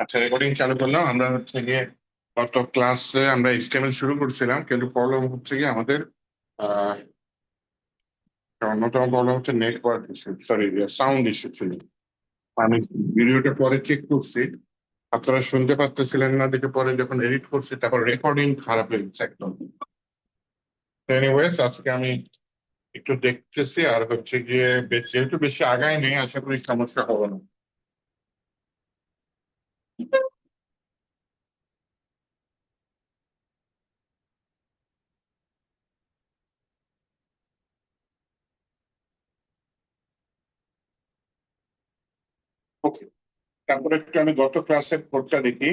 আচ্ছা, রেকর্ডিং চালু করলাম। আমরা হচ্ছে গিয়ে গত ক্লাসে আমরা এইচটিএমএল শুরু করছিলাম, কিন্তু প্রবলেম হচ্ছে গিয়ে আমাদের আহ অন্যতম প্রবলেম হচ্ছে network issue, sorry sound issue ছিল। আমি ভিডিওটা পরে চেক করছি, আপনারা শুনতে পাচ্ছিলেন না দেখে পরে যখন এডিট করছি তারপর রেকর্ডিং খারাপ হয়ে গেছে একদম। এনিওয়েজ, আজকে আমি একটু দেখতেছি, আর হচ্ছে গিয়ে যেহেতু বেশি আগায় নেই, আশা করি সমস্যা হবে না। ওকে, তারপরে একটু আমি গত ক্লাসের কোডটা দেখি।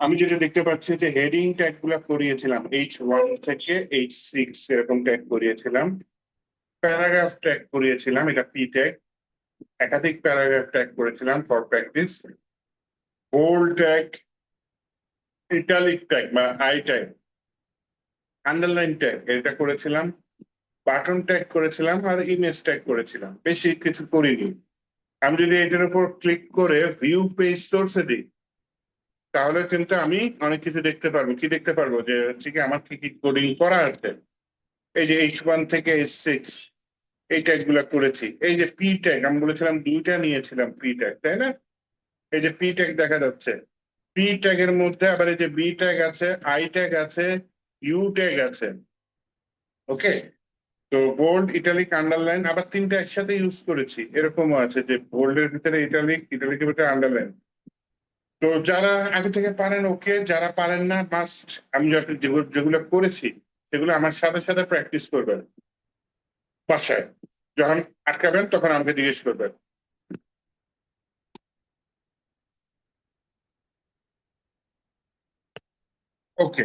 আমি যেটা দেখতে পাচ্ছি যে হেডিং ট্যাগ গুলা করিয়েছিলাম H1 থেকে H6, এরকম ট্যাগ করিয়েছিলাম। প্যারাগ্রাফ ট্যাগ করিয়েছিলাম, এটা পি ট্যাগ। একাধিক প্যারাগ্রাফ ট্যাগ করেছিলাম for practice. Bold tag, italic tag বা আই ট্যাগ, আন্ডারলাইন ট্যাগ এটা করেছিলাম। বাটন ট্যাগ করেছিলাম আর ইমেজ ট্যাগ করেছিলাম, বেশি কিছু করিনি। আমি যদি এটার উপর ক্লিক করে ভিউ পেজ সোর্সে দিই, তাহলে কিন্তু আমি অনেক কিছু দেখতে পারবো। কি দেখতে পারবো? যে হচ্ছে কি আমার কি কি কোডিং করা আছে। এই যে H1 থেকে H6 এই ট্যাগ গুলা করেছি। এই যে পি ট্যাগ আমি বলেছিলাম দুইটা নিয়েছিলাম পি ট্যাগ, তাই না? এই যে পি ট্যাগ দেখা যাচ্ছে। পি ট্যাগ এর মধ্যে আবার এই যে বি ট্যাগ আছে, আই ট্যাগ আছে, ইউ ট্যাগ আছে। ওকে, তো বোল্ড, ইটালিক, আন্ডারলাইন আবার তিনটা একসাথে ইউজ করেছি, এরকমও আছে যে বোল্ডের ভিতরে ইটালিক, ইটালিকের ভিতরে আন্ডারলাইন। তো যারা আগে থেকে পারেন ওকে, যারা পারেন না মাস্ট, আমি যেগুলো যেগুলো করেছি সেগুলো আমার সাথে সাথে প্র্যাকটিস করবেন বাসায়। যখন আটকাবেন তখন আমাকে জিজ্ঞেস করবেন। ওকে,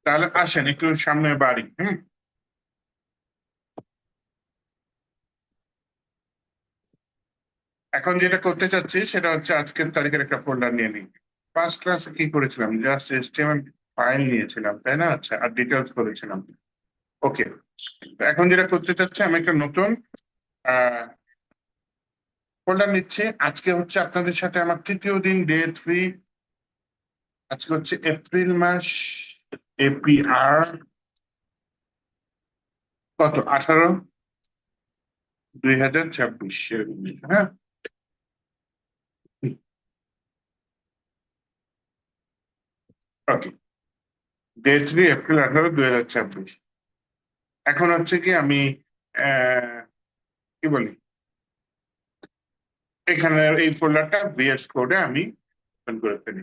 তাহলে আসেন একটু সামনে বাড়ি। এখন যেটা করতে চাচ্ছি সেটা হচ্ছে আজকের তারিখের একটা ফোল্ডার নিয়ে নিই। ফার্স্ট ক্লাসে কি করেছিলাম? জাস্ট এইচটিএমএল ফাইল নিয়েছিলাম, তাই না? আচ্ছা, আর ডিটেলস করেছিলাম। ওকে, এখন যেটা করতে চাচ্ছি, আমি একটা নতুন ফোল্ডার নিচ্ছে। আজকে হচ্ছে আপনাদের সাথে আমার তৃতীয় দিন, ডে 3। আজকে হচ্ছে এপ্রিল মাস, এপিআর কত, 18/2026, এরকম কিছু, হ্যাঁ। ওকে, ডে 3 এপ্রিল 18, 2026। এখন হচ্ছে কি আমি কি বলি, এখানে এই ফোল্ডারটা ভিএস কোডে আমি ওপেন করে ফেলি।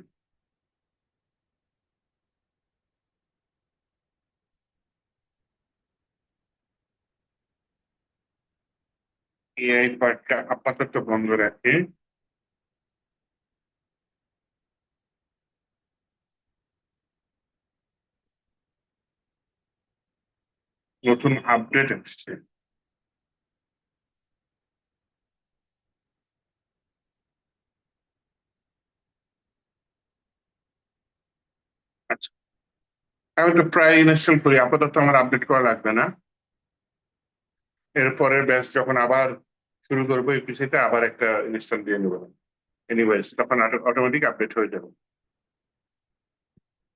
এই পার্টটা আপাতত বন্ধ রাখি। নতুন আপডেট আসছে। আচ্ছা, আমি তো প্রায় ইনস্টল করি, আপাতত আমার আপডেট করা লাগবে না। এরপরের ব্যাচ যখন আবার শুরু করবো এই পিসিতে, আবার একটা ইনস্টল দিয়ে নেবো। এনিওয়েজ, তখন অটোমেটিক আপডেট হয়ে যাবে।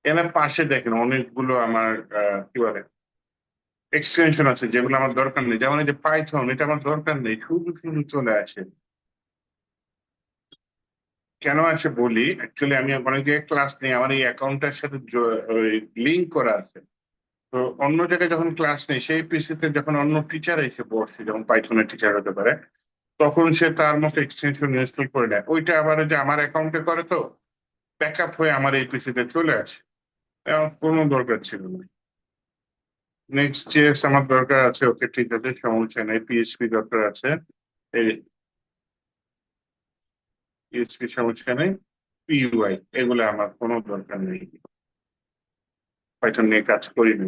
এনার পাশে দেখেন অনেকগুলো আমার কি বলে এক্সটেনশন আছে, যেগুলো আমার দরকার নেই। যেমন এই যে পাইথন, এটা আমার দরকার নেই, শুধু শুধু চলে আসে। কেন আসে বলি, অ্যাকচুয়ালি আমি অনেক জায়গায় ক্লাস নেই, আমার এই অ্যাকাউন্টটার সাথে লিঙ্ক করা আছে। তো অন্য জায়গায় যখন ক্লাস নেই, সেই পিসিতে যখন অন্য টিচার এসে বসে, যেমন পাইথনের টিচার হতে পারে, তখন সে তার মতো এক্সটেনশন ইনস্টল করে নেয়। ওইটা আবার যে আমার অ্যাকাউন্টে করে, তো ব্যাকআপ হয়ে আমার এই পিসিতে চলে আসে। আমার কোনো দরকার ছিল না। নেক্সট জেএস আমার দরকার আছে, ওকে ঠিক আছে, সমস্যা নেই। পিএইচপি দরকার আছে, এই পিএইচপি সমস্যা নেই। পিইউআই, এগুলো আমার কোনো দরকার নেই। পাইথন নিয়ে কাজ করি না।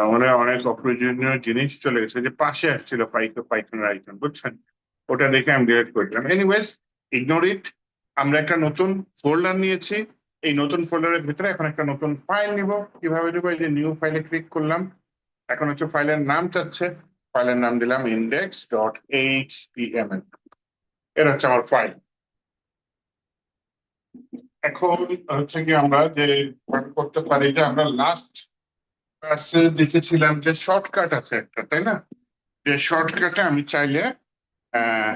আমার অনেক অপ্রয়োজনীয় জিনিস চলে গেছে, যে পাশে আসছিল পাইথনের আইকন, বুঝছেন? ওটা দেখে আমি ডিলিট করে দিলাম। Anyways, ignore it. আমরা একটা নতুন ফোল্ডার নিয়েছি। এই নতুন ফোল্ডারের ভিতরে এখন একটা নতুন ফাইল নিব। কিভাবে নিব? এই যে নিউ ফাইলে ক্লিক করলাম। এখন হচ্ছে ফাইলের নাম চাচ্ছে। ফাইলের নাম দিলাম index.html। এটা হচ্ছে আমার ফাইল। এখন হচ্ছে কি আমরা যে করতে পারি, যে আমরা লাস্ট ক্লাসে দেখেছিলাম যে শর্টকাট আছে একটা, তাই না? যে শর্টকাটে আমি চাইলে আহ,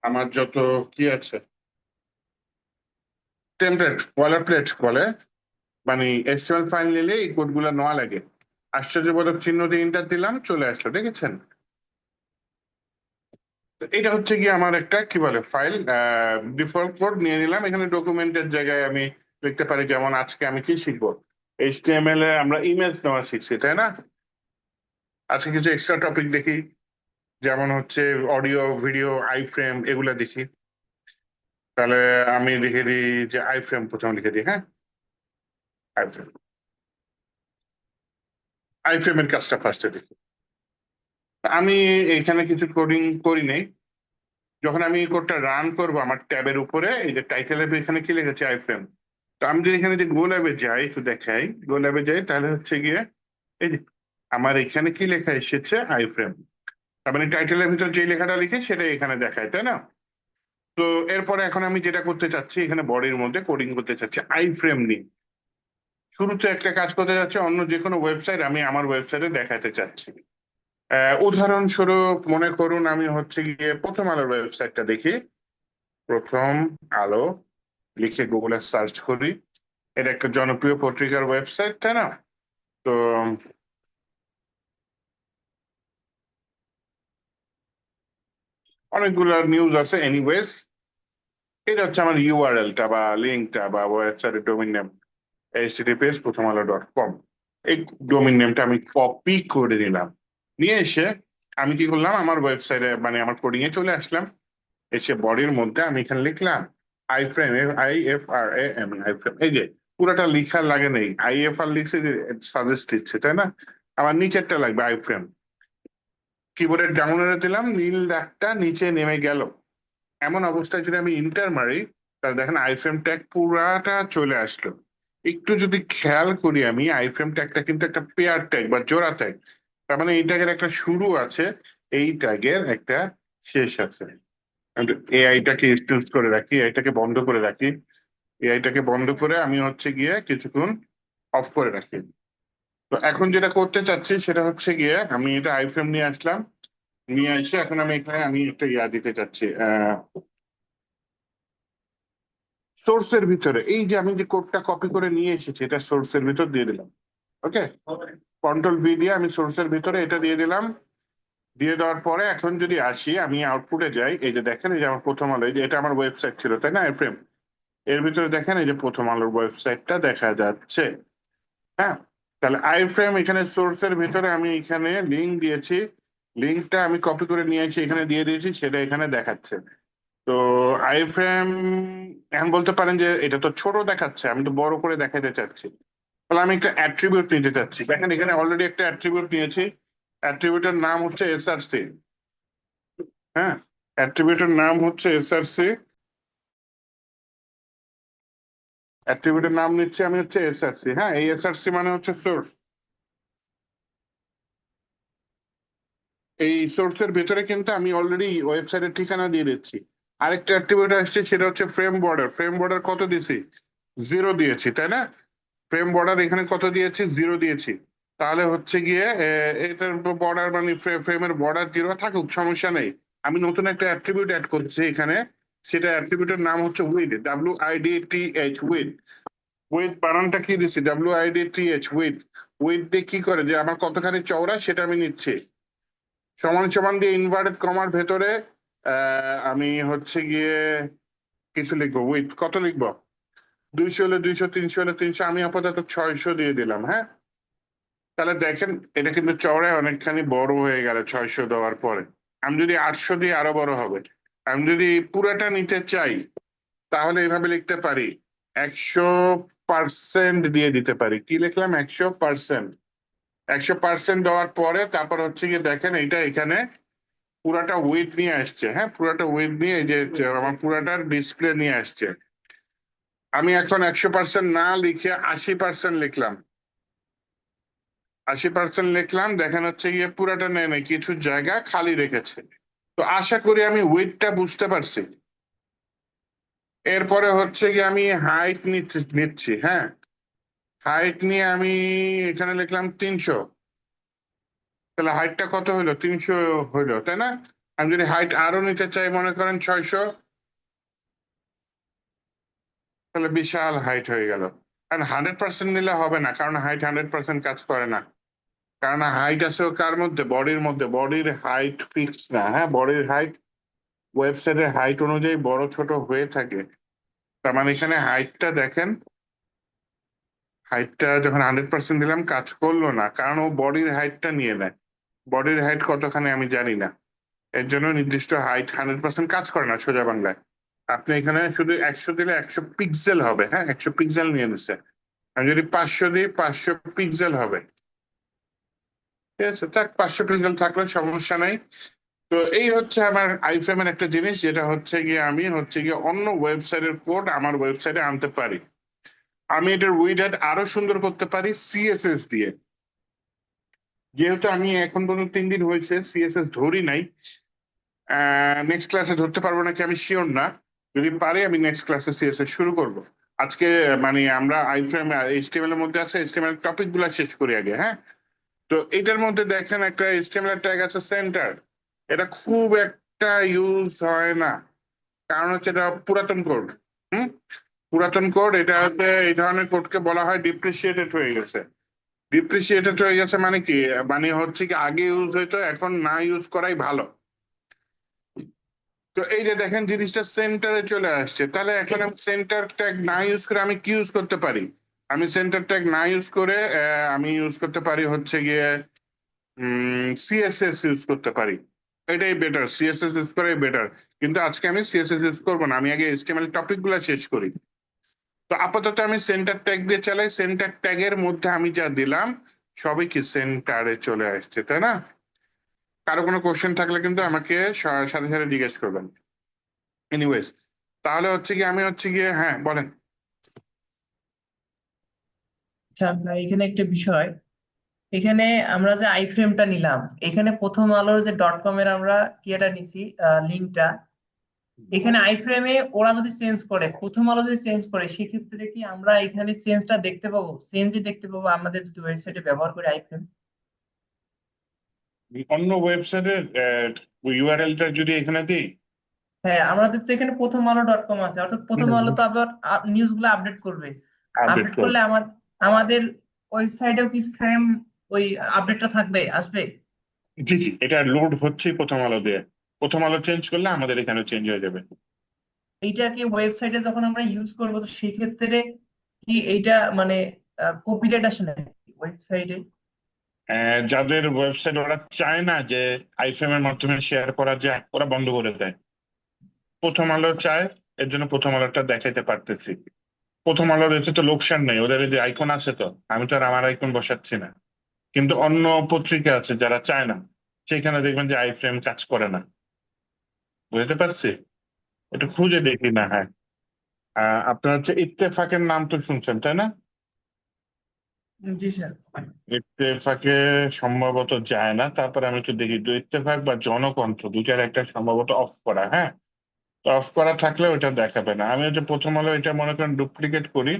আমার যত কি আছে, টেমপ্লেট বয়লার প্লেট বলে, মানে এচটিএমএল ফাইল নিলে এই কোড গুলো নেওয়া লাগে। আশ্চর্যবোধক চিহ্ন দিয়ে ইন্টার দিলাম, চলে আসলো, দেখেছেন? তো এটা হচ্ছে কি আমার একটা কি বলে ফাইল, ডিফল্ট কোড নিয়ে নিলাম। এখানে ডকুমেন্টের জায়গায় আমি লিখতে পারি, যেমন আজকে আমি কি শিখবো, এইচটিএমএল এ আমরা ইমেজ নেওয়া শিখছি, তাই না? আজকে কিছু এক্সট্রা টপিক দেখি, যেমন হচ্ছে অডিও ভিডিও আই ফ্রেম এগুলা দেখি। তাহলে আমি লিখে দিই যে আই ফ্রেম, প্রথমে লিখে দিই, হ্যাঁ, আই ফ্রেম। আই ফ্রেমের কাজটা ফার্স্টে দেখি। আমি এখানে কিছু কোডিং করি নাই। যখন আমি এই কোডটা রান করবো, আমার ট্যাবের উপরে এই যে টাইটেলের এখানে কি লিখেছে, আই ফ্রেম। তো আমি যদি এখানে যে গো ল্যাবে যাই, একটু দেখাই, গো ল্যাবে যাই, তাহলে হচ্ছে গিয়ে এই যে আমার এখানে কি লেখা এসেছে, আই ফ্রেম। তার মানে টাইটেলের ভিতর যে লেখাটা লিখে সেটা এখানে দেখায়, তাই না? তো এরপরে এখন আমি যেটা করতে চাচ্ছি, এখানে বডির মধ্যে কোডিং করতে চাচ্ছি আই ফ্রেম নিয়ে। শুরুতে একটা কাজ করতে যাচ্ছে, অন্য যে কোনো ওয়েবসাইট আমি আমার ওয়েবসাইটে দেখাতে চাচ্ছি। উদাহরণস্বরূপ মনে করুন আমি হচ্ছে গিয়ে প্রথম আলোর ওয়েবসাইটটা দেখি। প্রথম আলো লিখে গুগলে সার্চ করি। এটা একটা জনপ্রিয় পত্রিকার ওয়েবসাইট, তাই না? তো অনেকগুলো নিউজ আছে। এনিওয়েজ, এটা হচ্ছে আমার ইউআরএলটা বা লিঙ্কটা বা ওয়েবসাইটের ডোমেইন নেম, https prothomalo.com। এই ডোমেইন নেমটা আমি কপি করে নিলাম। নিয়ে এসে আমি কি করলাম, আমার ওয়েবসাইটে মানে আমার কোডিং এ চলে আসলাম। এসে বডির মধ্যে আমি এখানে লিখলাম I frame, IFRAM, I frame. এই যে পুরাটা লিখার লাগে নেই, IFR লিখছে যে সাজেস্ট দিচ্ছে, তাই না? আমার নিচেরটা লাগবে আই ফ্রেম। কিবোর্ডের ডাউনে দিলাম, নীল দাগটা নিচে নেমে গেল। এমন অবস্থায় যদি আমি ইন্টার মারি, তাহলে দেখেন আইফ্রেম ট্যাগ পুরাটা চলে আসলো। একটু যদি খেয়াল করি, আমি আইফ্রেম ট্যাগটা কিন্তু একটা পেয়ার ট্যাগ বা জোড়া ট্যাগ। তার মানে এই ট্যাগের একটা শুরু আছে, এই ট্যাগের একটা শেষ আছে। এআইটাকে ইনস্টল করে রাখি, এআইটাকে বন্ধ করে রাখি। এআইটাকে বন্ধ করে আমি হচ্ছে গিয়ে কিছুক্ষণ অফ করে রাখি। তো এখন যেটা করতে চাচ্ছি সেটা হচ্ছে গিয়ে আমি এটা আইফ্রেম নিয়ে আসলাম। নিয়ে এসে এখন আমি এখানে আমি একটা ইয়া দিতে চাচ্ছি, সোর্সের ভিতরে এই যে আমি যে কোডটা কপি করে নিয়ে এসেছি, এটা সোর্সের ভিতর দিয়ে দিলাম। ওকে, কন্ট্রোল V দিয়ে আমি সোর্সের ভিতরে এটা দিয়ে দিলাম। দিয়ে দেওয়ার পরে এখন যদি আসি, আমি আউটপুটে যাই, এই যে দেখেন, এই যে আমার প্রথম আলো, এই যে এটা আমার ওয়েবসাইট ছিল, তাই না, এফ্রেম। এর ভিতরে দেখেন এই যে প্রথম আলোর ওয়েবসাইটটা দেখা যাচ্ছে। হ্যাঁ, তাহলে আই ফ্রেম এখানে সোর্সের ভিতরে আমি এখানে লিঙ্ক দিয়েছি। লিঙ্কটা আমি কপি করে নিয়ে এসে এখানে দিয়ে দিয়েছি, সেটা এখানে দেখাচ্ছে। তো আই ফ্রেম, এখন বলতে পারেন যে এটা তো ছোট দেখাচ্ছে, আমি তো বড় করে দেখাতে চাচ্ছি। তাহলে আমি একটা অ্যাট্রিবিউট নিতে চাচ্ছি। দেখেন এখানে অলরেডি একটা অ্যাট্রিবিউট নিয়েছি। অ্যাট্রিবিউটের নাম হচ্ছে SRC। হ্যাঁ, অ্যাট্রিবিউটের নাম হচ্ছে SRC। অ্যাট্রিবিউটের নাম নিচ্ছে আমি হচ্ছে SRC। হ্যাঁ, এই SRC মানে হচ্ছে সোর্স। এই সোর্সের ভেতরে কিন্তু আমি অলরেডি ওয়েবসাইটের ঠিকানা দিয়ে দিচ্ছি। আরেকটা অ্যাট্রিবিউট আসছে, সেটা হচ্ছে ফ্রেম বর্ডার। ফ্রেম বর্ডার কত দিয়েছি? 0 দিয়েছি, তাই না? ফ্রেম বর্ডার এখানে কত দিয়েছি? 0 দিয়েছি। তাহলে হচ্ছে গিয়ে এটার বর্ডার মানে ফ্রেমের বর্ডার 0 থাকুক, সমস্যা নেই। আমি নতুন একটা অ্যাট্রিবিউট অ্যাড করছি এখানে। সেটা অ্যাট্রিবিউটের নাম হচ্ছে উইড, WIDTH, উইড। উইড বানানটা কি দিচ্ছি? WIDTH, weed. উইড দিয়ে কি করে, যে আমার কতখানি চওড়া সেটা আমি নিচ্ছি। সমান সমান দিয়ে ইনভার্টেড কমার ভেতরে আমি হচ্ছে গিয়ে কিছু লিখবো। উইড কত লিখবো? 200 হলে 200, 300 হলে 300, আমি আপাতত 600 দিয়ে দিলাম। হ্যাঁ, তাহলে দেখেন এটা কিন্তু চওড়ায় অনেকখানি বড় হয়ে গেল 600 দেওয়ার পরে। আমি যদি 800 দিই আরো বড় হবে। আমি যদি পুরাটা নিতে চাই তাহলে এইভাবে লিখতে পারি, 100% দিয়ে দিতে পারি। কি লিখলাম? 100%। 100% দেওয়ার পরে তারপর হচ্ছে গিয়ে দেখেন এইটা এখানে পুরাটা ওয়েট নিয়ে আসছে। হ্যাঁ, পুরাটা ওয়েট নিয়ে এই যে আমার পুরাটার ডিসপ্লে নিয়ে আসছে। আমি এখন 100% না লিখে 80% লিখলাম। 80% লিখলাম, দেখেন হচ্ছে গিয়ে পুরাটা নেয় নাই, কিছু জায়গা খালি রেখেছে। তো আশা করি আমি ওয়েটটা বুঝতে পারছি। এরপরে হচ্ছে গিয়ে আমি হাইট নিচ্ছি। হ্যাঁ, হাইট নিয়ে আমি এখানে লিখলাম 300। তাহলে হাইটটা কত হইলো? 300 হইলো, তাই না? আমি যদি হাইট আরো নিতে চাই, মনে করেন 600, তাহলে বিশাল হাইট হয়ে গেল। কারণ 100% নিলে হবে না, কারণ হাইট 100% কাজ করে না। কারণ হাইট আছে কার মধ্যে? বডির মধ্যে। বডির হাইট ফিক্স না। হ্যাঁ, বডির হাইট ওয়েবসাইটের হাইট অনুযায়ী বড় ছোট হয়ে থাকে। তার মানে এখানে হাইটটা দেখেন, হাইটটা যখন 100% দিলাম কাজ করলো না, কারণ ও বডির হাইটটা নিয়ে নেয়। বডির হাইট কতখানি আমি জানি না, এর জন্য নির্দিষ্ট হাইট 100% কাজ করে না সোজা বাংলায়। আপনি এখানে শুধু 100 দিলে 100 পিক্সেল হবে। হ্যাঁ, 100 পিক্সেল নিয়ে নিচ্ছে। আমি যদি 500 দিই 500 পিক্সেল হবে। ঠিক আছে, থাক, 500 পিক্সেল থাকলে সমস্যা নাই। তো এই হচ্ছে আমার আইফ্রেমের একটা জিনিস, যেটা হচ্ছে গিয়ে আমি হচ্ছে গিয়ে অন্য ওয়েবসাইটের কোড আমার ওয়েবসাইটে আনতে পারি। আমি এটার উইডথ আরো সুন্দর করতে পারি সিএসএস দিয়ে। যেহেতু আমি এখন পর্যন্ত 3 দিন হয়েছে সিএসএস ধরি নাই, নেক্সট ক্লাসে ধরতে পারবো নাকি আমি শিওর না। যদি পারি আমি নেক্সট ক্লাসে সিএসএস শুরু করব। আজকে মানে আমরা আইফ্রেম এইচটিএমএল এর মধ্যে আছে, এইচটিএমএল টপিক গুলা শেষ করি আগে। হ্যাঁ, তো এটার মধ্যে দেখেন একটা এইচটিএমএল ট্যাগ আছে সেন্টার। এটা খুব একটা ইউজ হয় না, কারণ হচ্ছে এটা পুরাতন কোড। হুম, পুরাতন কোড। এটা হচ্ছে এই ধরনের কোডকে বলা হয় ডিপ্রিসিয়েটেড হয়ে গেছে। ডিপ্রিসিয়েটেড হয়ে গেছে মানে কি? মানে হচ্ছে কি আগে ইউজ হইতো, এখন না ইউজ করাই ভালো। তো এই যে দেখেন জিনিসটা সেন্টারে চলে আসছে। তাহলে এখন আমি সেন্টার ট্যাগ না ইউজ করে আমি কি ইউজ করতে পারি? আমি সেন্টার ট্যাগ না ইউজ করে আমি ইউজ করতে পারি হচ্ছে গিয়ে সিএসএস ইউজ করতে পারি। এটাই বেটার, সিএসএস ইউজ করাই বেটার। কিন্তু আজকে আমি সিএসএস ইউজ করবো না, আমি আগে এইচটিএমএল টপিক গুলা শেষ করি। তো আপাতত আমি সেন্টার ট্যাগ দিয়ে চালাই। সেন্টার ট্যাগের মধ্যে আমি যা দিলাম সবই কি সেন্টারে চলে আসছে, তাই না? কারো কোনো কোশ্চেন থাকলে কিন্তু আমাকে সাথে সাথে জিজ্ঞেস করবেন। এনিওয়েজ, তাহলে হচ্ছে কি আমি হচ্ছে গিয়ে, হ্যাঁ বলেন। আচ্ছা ভাই, এখানে একটা বিষয়। এখানে আমরা যে আই ফ্রেমটা নিলাম, এখানে প্রথম আলোর যে ডট কম এর আমরা ইয়েটা নিছি, লিঙ্কটা। এখানে আই ফ্রেমে ওরা যদি চেঞ্জ করে, প্রথম আলো যদি চেঞ্জ করে, সেক্ষেত্রে কি আমরা এখানে চেঞ্জটা দেখতে পাবো? চেঞ্জই দেখতে পাবো আমাদের যদি ওয়েবসাইটে ব্যবহার করি আই ফ্রেম? অন্য ওয়েবসাইটের ইউআরএলটা যদি এখানে দিই। হ্যাঁ, আমাদের তো এখানে প্রথম আলো ডট কম আছে, অর্থাৎ প্রথম আলো তো আবার নিউজ গুলো আপডেট করবে। আপডেট আপডেট করব। করলে আমাদের ওয়েবসাইটেও কি সেম ওই আপডেটটা থাকবে, আসবে? জি জি, এটা লোড হচ্ছে প্রথম আলো দিয়ে। প্রথম আলো চেঞ্জ করলে আমাদের এখানে চেঞ্জ হয়ে যাবে। এইটাকে ওয়েবসাইটে যখন আমরা ইউজ করবো, তো সেক্ষেত্রে কি এইটা মানে কপিরাইট আসে না ওয়েবসাইটে? যাদের ওয়েবসাইট ওরা চায় না যে আইফ্রেমের মাধ্যমে শেয়ার করা যায়, ওরা বন্ধ করে দেয়। প্রথম আলো চায়, এর জন্য প্রথম আলোটা দেখাইতে পারতেছি। প্রথম আলোর এতে তো লোকসান নেই, ওদের এই যে আইকন আছে, তো আমি তো আর আমার আইকন বসাচ্ছি না। কিন্তু অন্য পত্রিকা আছে যারা চায় না, সেখানে দেখবেন যে আইফ্রেম কাজ করে না। বুঝতে পারছি। এটা খুঁজে দেখি না। হ্যাঁ, আপনার হচ্ছে ইত্তেফাকের নাম তো শুনছেন, তাই না? জি স্যার। ইত্তেফাকে সম্ভবত যায় না। তারপরে আমি একটু দেখি, ইত্তেফাক বা জনকণ্ঠ দুইটার একটা সম্ভবত অফ করা। হ্যাঁ, তো অফ করা থাকলে ওইটা দেখাবে না। আমি হচ্ছে প্রথম আলো এটা মনে করেন ডুপ্লিকেট করি।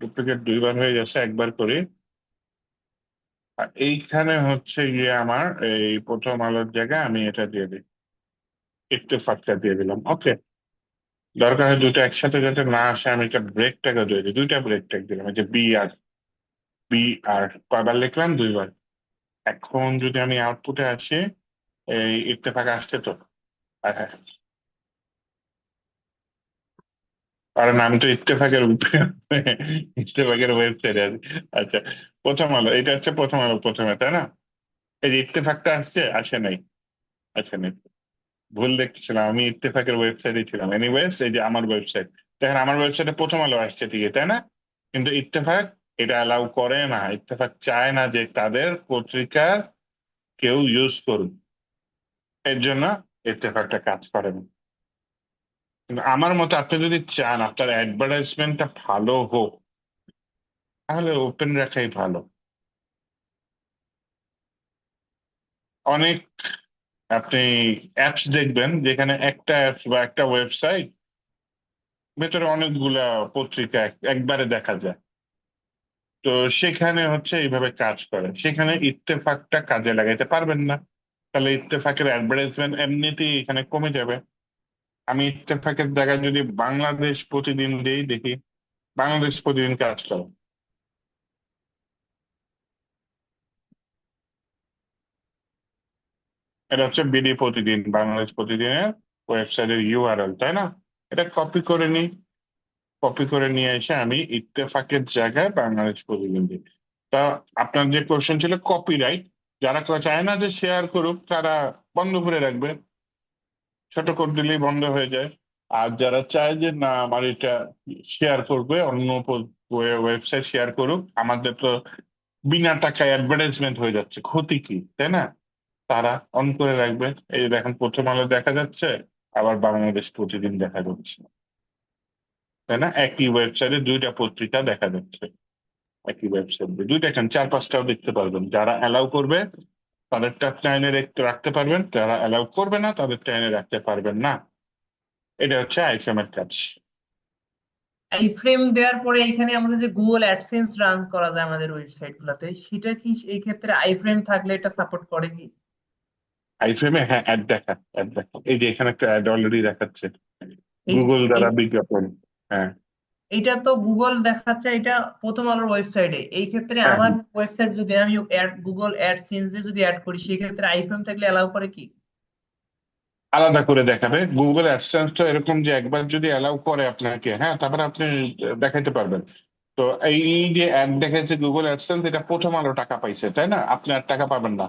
ডুপ্লিকেট দুইবার হয়ে গেছে, একবার করি। আর এইখানে হচ্ছে গিয়ে আমার এই প্রথম আলোর জায়গায় আমি এটা দিয়ে দিই, ইত্তেফাকটা দিয়ে দিলাম। ওকে, দরকার হয় দুটো একসাথে যাতে না আসে, আমি একটা ব্রেক ট্যাগও দিয়ে দিই। দুইটা ব্রেক ট্যাগ দিলাম, এই যে বি আর কয়বার লিখলাম? 2বার। এখন যদি আমি আউটপুটে আসি, এই ইত্তেফাক আসছে তো। আর হ্যাঁ, কারণ আমি তো ইত্তেফাকের ওয়েবসাইটে আছি। আচ্ছা, প্রথম আলো, এটা হচ্ছে প্রথম আলো প্রথমে, তাই না? এই যে ইত্তেফাকটা আসছে, আসে নাই, আসে নাই, ভুল দেখতেছিলাম, আমি ইত্তেফাকের ওয়েবসাইটে ছিলাম। এনিওয়েজ, এই যে আমার ওয়েবসাইট, দেখেন আমার ওয়েবসাইটে প্রথম আলো আসছে ঠিকই, তাই না? কিন্তু ইত্তেফাক এটা অ্যালাউ করে না, ইত্তেফাক চায় না যে তাদের পত্রিকার কেউ ইউজ করুক, এর জন্য ইত্তেফাকটা কাজ করে না। কিন্তু আমার মতে আপনি যদি চান আপনার অ্যাডভার্টাইজমেন্টটা ভালো হোক, তাহলে ওপেন রাখাই ভালো। অনেক আপনি অ্যাপস দেখবেন যেখানে একটা অ্যাপস বা একটা ওয়েবসাইট ভেতরে অনেকগুলা পত্রিকা একবারে দেখা যায়। তো সেখানে হচ্ছে এইভাবে কাজ করে, সেখানে ইত্তেফাকটা কাজে লাগাইতে পারবেন না, তাহলে ইত্তেফাকের অ্যাডভার্টাইজমেন্ট এমনিতেই এখানে কমে যাবে। আমি ইত্তেফাকের জায়গায় যদি বাংলাদেশ প্রতিদিন দিই, দেখি বাংলাদেশ প্রতিদিন কাজ করে। এটা হচ্ছে বিডি প্রতিদিন, বাংলাদেশ প্রতিদিনের ওয়েবসাইটের ইউআরএল, তাই না? এটা কপি করে নিই, কপি করে নিয়ে এসে আমি ইত্তেফাকের জায়গায় বাংলাদেশ প্রতিদিন দিই। তা আপনার যে কোশ্চেন ছিল কপিরাইট, যারা চায় না যে শেয়ার করুক তারা বন্ধ করে রাখবে, ছোট করে দিলেই বন্ধ হয়ে যায়। আর যারা চায় যে না আমার এটা শেয়ার করবে, অন্য ওয়েবসাইট শেয়ার করুক, আমাদের তো বিনা টাকায় অ্যাডভার্টাইজমেন্ট হয়ে যাচ্ছে, ক্ষতি কি, তাই না? তারা অন করে রাখবে। এই যে দেখেন প্রথম আলো দেখা যাচ্ছে, আবার বাংলাদেশ প্রতিদিন দেখা যাচ্ছে, তাই না? একই ওয়েবসাইটে দুইটা পত্রিকা দেখা যাচ্ছে, একই ওয়েবসাইটে দুইটা কেন, চার পাঁচটাও দেখতে পারবেন। যারা অ্যালাউ করবে তাদেরটা টাইনে রাখতে পারবেন, যারা অ্যালাউ করবে না তাদের টাইনে রাখতে পারবেন না। এটা হচ্ছে আইফএম এর কাজ। আই ফ্রেম দেওয়ার পরে এখানে আমাদের যে গুগল অ্যাডসেন্স রান করা যায় আমাদের ওয়েবসাইট গুলাতে, সেটা কি এই ক্ষেত্রে আই ফ্রেম থাকলে এটা সাপোর্ট করে কি? আইফ্রেমে, হ্যাঁ, অ্যাড দেখা, অ্যাড দেখা, এই যে এখানে একটা অ্যাড অলরেডি দেখাচ্ছে, এই গুগল দ্বারা এই- বিজ্ঞাপন। হ্যাঁ, এইটা তো গুগল দেখাচ্ছে, এটা প্রথম আলোর ওয়েবসাইটে। এই ক্ষেত্রে হ্যাঁ, আমার হ্যাঁ, ওয়েবসাইট যদি আমি গুগল অ্যাডসেন্সে যদি অ্যাড করি, সেই ক্ষেত্রে আই ফ্রেম থাকলে অ্যালাউ করে কি? আলাদা করে দেখাবে। গুগল অ্যাডসেন্স তো এরকম যে একবার যদি অ্যালাউ করে আপনাকে, হ্যাঁ, তারপরে আপনি দেখাইতে পারবেন। তো এই যে অ্যাড দেখাচ্ছে গুগল অ্যাডসেন্স, এটা প্রথম আলো টাকা পাইছে, তাই না? আপনি আর টাকা পাবেন না,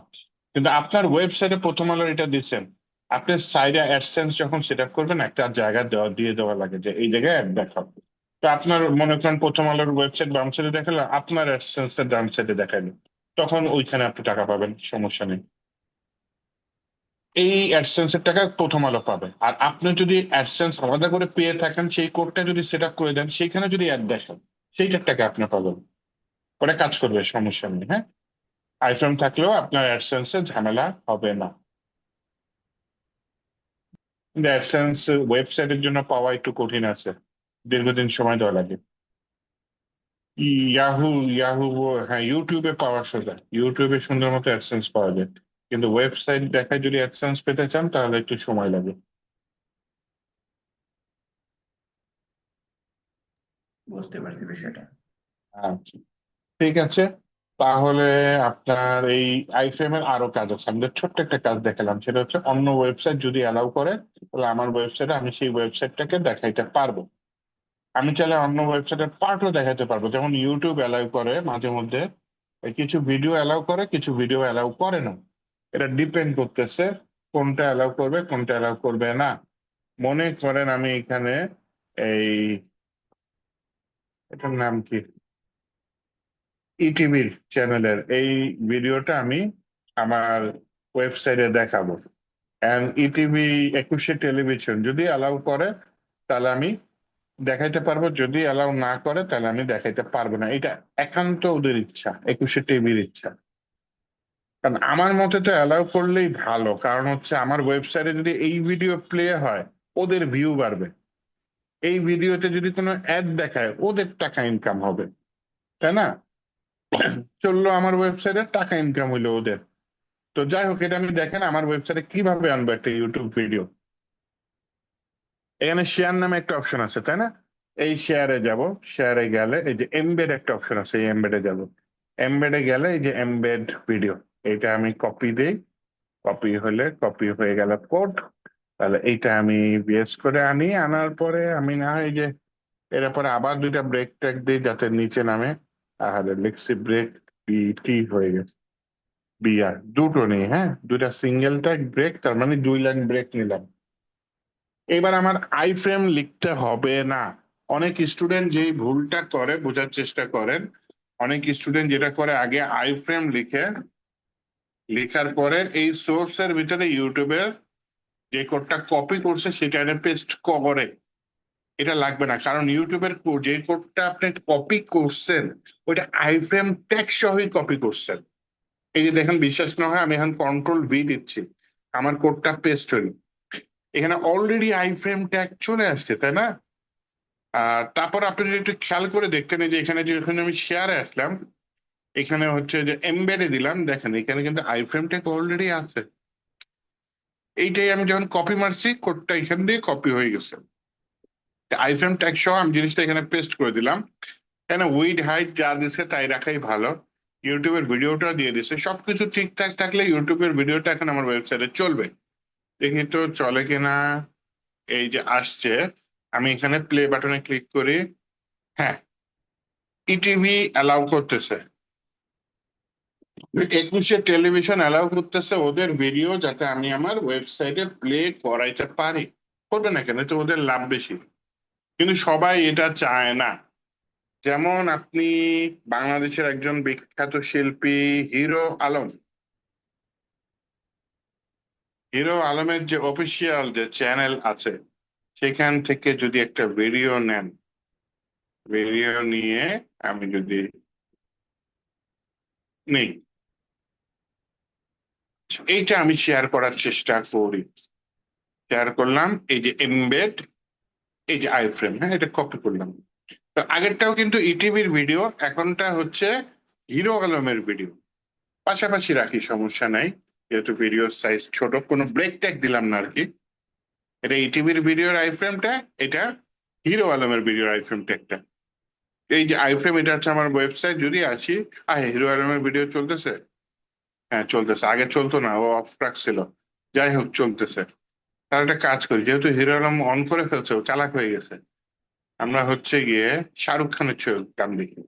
কিন্তু আপনার ওয়েবসাইটে প্রথম আলো এটা দিচ্ছেন। আপনি সাইডে অ্যাডসেন্স যখন সেট আপ করবেন, একটা জায়গা দিয়ে দেওয়া লাগে যে এই জায়গায় অ্যাড দেখাও। তো আপনার মনে করেন প্রথম আলোর ওয়েবসাইট বাম সাইডে দেখালো, আপনার অ্যাডসেন্স ডান সাইডে দেখালো, তখন ওইখানে আপনি টাকা পাবেন, সমস্যা নেই। এই অ্যাডসেন্স এর টাকা প্রথম আলো পাবে। আর আপনি যদি অ্যাডসেন্স আলাদা করে পেয়ে থাকেন, সেই কোডটা যদি সেট আপ করে দেন, সেইখানে যদি অ্যাড দেখেন, সেইটার টাকা আপনি পাবেন। ওটা কাজ করবে, সমস্যা নেই, হ্যাঁ। আইফোন থাকলেও আপনার অ্যাডসেন্স এর ঝামেলা হবে না। কিন্তু অ্যাডসেন্স ওয়েবসাইটের জন্য পাওয়া একটু কঠিন আছে, দীর্ঘদিন সময় দেওয়া লাগে। ইয়াহু, ইয়াহু, হ্যাঁ, ইউটিউবে পাওয়া সোজা, ইউটিউবে সুন্দর মতো অ্যাডসেন্স পাওয়া যায়, কিন্তু ওয়েবসাইট দেখায় যদি অ্যাডসেন্স পেতে চান তাহলে একটু সময় লাগে। বুঝতে পারছি বিষয়টা। আচ্ছা, ঠিক আছে। তাহলে আপনার এই আইফ্রেম এর আরো কাজ আছে, আমাদের ছোট্ট একটা কাজ দেখালাম, সেটা হচ্ছে অন্য ওয়েবসাইট যদি অ্যালাউ করে, তাহলে আমার ওয়েবসাইটে আমি সেই ওয়েবসাইটটাকে দেখাইতে পারবো। আমি চাইলে অন্য ওয়েবসাইটের পার্টও দেখাতে পারবো, যেমন ইউটিউব অ্যালাউ করে মাঝে মধ্যে, কিছু ভিডিও অ্যালাউ করে, কিছু ভিডিও অ্যালাউ করে না। এটা ডিপেন্ড করতেছে কোনটা অ্যালাউ করবে কোনটা অ্যালাউ করবে না। মনে করেন আমি এখানে এই, এটার নাম কি, ইটিভির চ্যানেলের এই ভিডিওটা আমি আমার ওয়েবসাইটে দেখাবো, এন্ড ইটিভি, একুশে টেলিভিশন যদি অ্যালাউ করে তাহলে আমি দেখাইতে পারবো, যদি অ্যালাউ না করে তাহলে আমি দেখাইতে পারবো না। এটা একান্ত ওদের ইচ্ছা, একুশে টিভির ইচ্ছা। কারণ আমার মতে তো অ্যালাউ করলেই ভালো, কারণ হচ্ছে আমার ওয়েবসাইটে যদি এই ভিডিও প্লে হয়, ওদের ভিউ বাড়বে। এই ভিডিওতে যদি কোনো অ্যাড দেখায়, ওদের টাকা ইনকাম হবে, তাই না? চললো আমার ওয়েবসাইটে, টাকা ইনকাম হইলো ওদের। তো যাই হোক, এটা আমি দেখেন আমার ওয়েবসাইটে কিভাবে আনবো একটা ইউটিউব ভিডিও। এখানে শেয়ার নামে একটা অপশন আছে, তাই না? এই শেয়ারে যাব, শেয়ারে গেলে এই যে এমবেড একটা অপশন আছে, এই এমবেডে যাব। এমবেডে গেলে এই যে এমবেড ভিডিও, এটা আমি কপি দিই, কপি হলে কপি হয়ে গেল কোড। তাহলে এইটা আমি বিএস করে আনি, আনার পরে আমি না হয় এই যে এরপরে আবার দুইটা ব্রেক ট্যাগ দিই যাতে নিচে নামে। আরে লিখছি ব্রেক, টি হয়ে গেছে, বিআর দুটো নেই, হ্যাঁ দুইটা সিঙ্গেল ট্যাগ ব্রেক, তার মানে 2 লাইন ব্রেক নিলাম। এবার আমার আই ফ্রেম লিখতে হবে না। অনেক স্টুডেন্ট যেই ভুলটা করে, বোঝার চেষ্টা করেন, অনেক স্টুডেন্ট যেটা করে আগে আই ফ্রেম লিখে, লেখার পরে এই সোর্সের ভিতরে ইউটিউবের যে কোডটা কপি করছে সেটা এনে পেস্ট করে। এটা লাগবে না, কারণ ইউটিউবের যে কোডটা আপনি কপি করছেন ওইটা আই ফ্রেম ট্যাগ সহই কপি করছেন। এই যে দেখেন, বিশ্বাস না হয় আমি এখন কন্ট্রোল V দিচ্ছি, আমার কোডটা পেস্ট হইল, এখানে অলরেডি আই ফ্রেম ট্যাগ চলে আসছে, তাই না? আর তারপর আপনি যদি একটু খেয়াল করে দেখতেন, এই যে এখানে যখন আমি শেয়ারে আসলাম, এখানে হচ্ছে যে এমবেডে দিলাম, দেখেন এখানে কিন্তু আই ফ্রেম ট্যাগ অলরেডি আছে। এইটাই আমি যখন কপি মারছি, কোডটা এখান দিয়ে কপি হয়ে গেছে। আই ফ্রেম ট্যাগ সহ আমি জিনিসটা এখানে পেস্ট করে দিলাম। এখানে উইড হাইট যা দিছে তাই রাখাই ভালো। ইউটিউবের ভিডিওটা দিয়ে দিছে, সবকিছু ঠিকঠাক থাকলে ইউটিউবের ভিডিওটা এখন আমার ওয়েবসাইটে চলবে। দেখি তো চলে কিনা। এই যে আসছে, আমি এখানে প্লে বাটনে ক্লিক করি, হ্যাঁ ইটিভি অ্যালাউ করতেছে, 21 টেলিভিশন অ্যালাউ করতেছে ওদের ভিডিও যাতে আমি আমার ওয়েবসাইটে প্লে করাইতে পারি। করবে না কেন, তো ওদের লাভ বেশি। কিন্তু সবাই এটা চায় না। যেমন আপনি বাংলাদেশের একজন বিখ্যাত শিল্পী হিরো আলম, হিরো আলমের যে অফিসিয়াল যে চ্যানেল আছে সেখান থেকে যদি একটা ভিডিও নেন, ভিডিও নিয়ে আমি যদি নেই, এইটা আমি শেয়ার করার চেষ্টা করি, শেয়ার করলাম, এই যে এমবেড, এই যে আই ফ্রেম, হ্যাঁ এটা কপি করলাম। তো আগেরটাও কিন্তু ইটিভির ভিডিও, এখনটা হচ্ছে হিরো আলমের ভিডিও, পাশাপাশি রাখি, সমস্যা নাই, যেহেতু ভিডিও সাইজ ছোট, কোনো ব্রেক ট্যাগ দিলাম না আর কি। এটা ইটিভির ভিডিওর আই ফ্রেমটা, এটা হিরো আলমের ভিডিওর আই ফ্রেম ট্যাগটা। এই যে আই ফ্রেম, এটা হচ্ছে আমার ওয়েবসাইট, যদি আসি, হিরো আলমের ভিডিও চলতেছে, হ্যাঁ চলতেছে, আগে চলতো না, ও অফ রাখছিল, যাই হোক চলতেছে। তার একটা কাজ করি, যেহেতু হিরো আলম অন করে ফেলছে, ও চালাক হয়ে গেছে, আমরা হচ্ছে গিয়ে শাহরুখ খানের ছবি গান দেখি।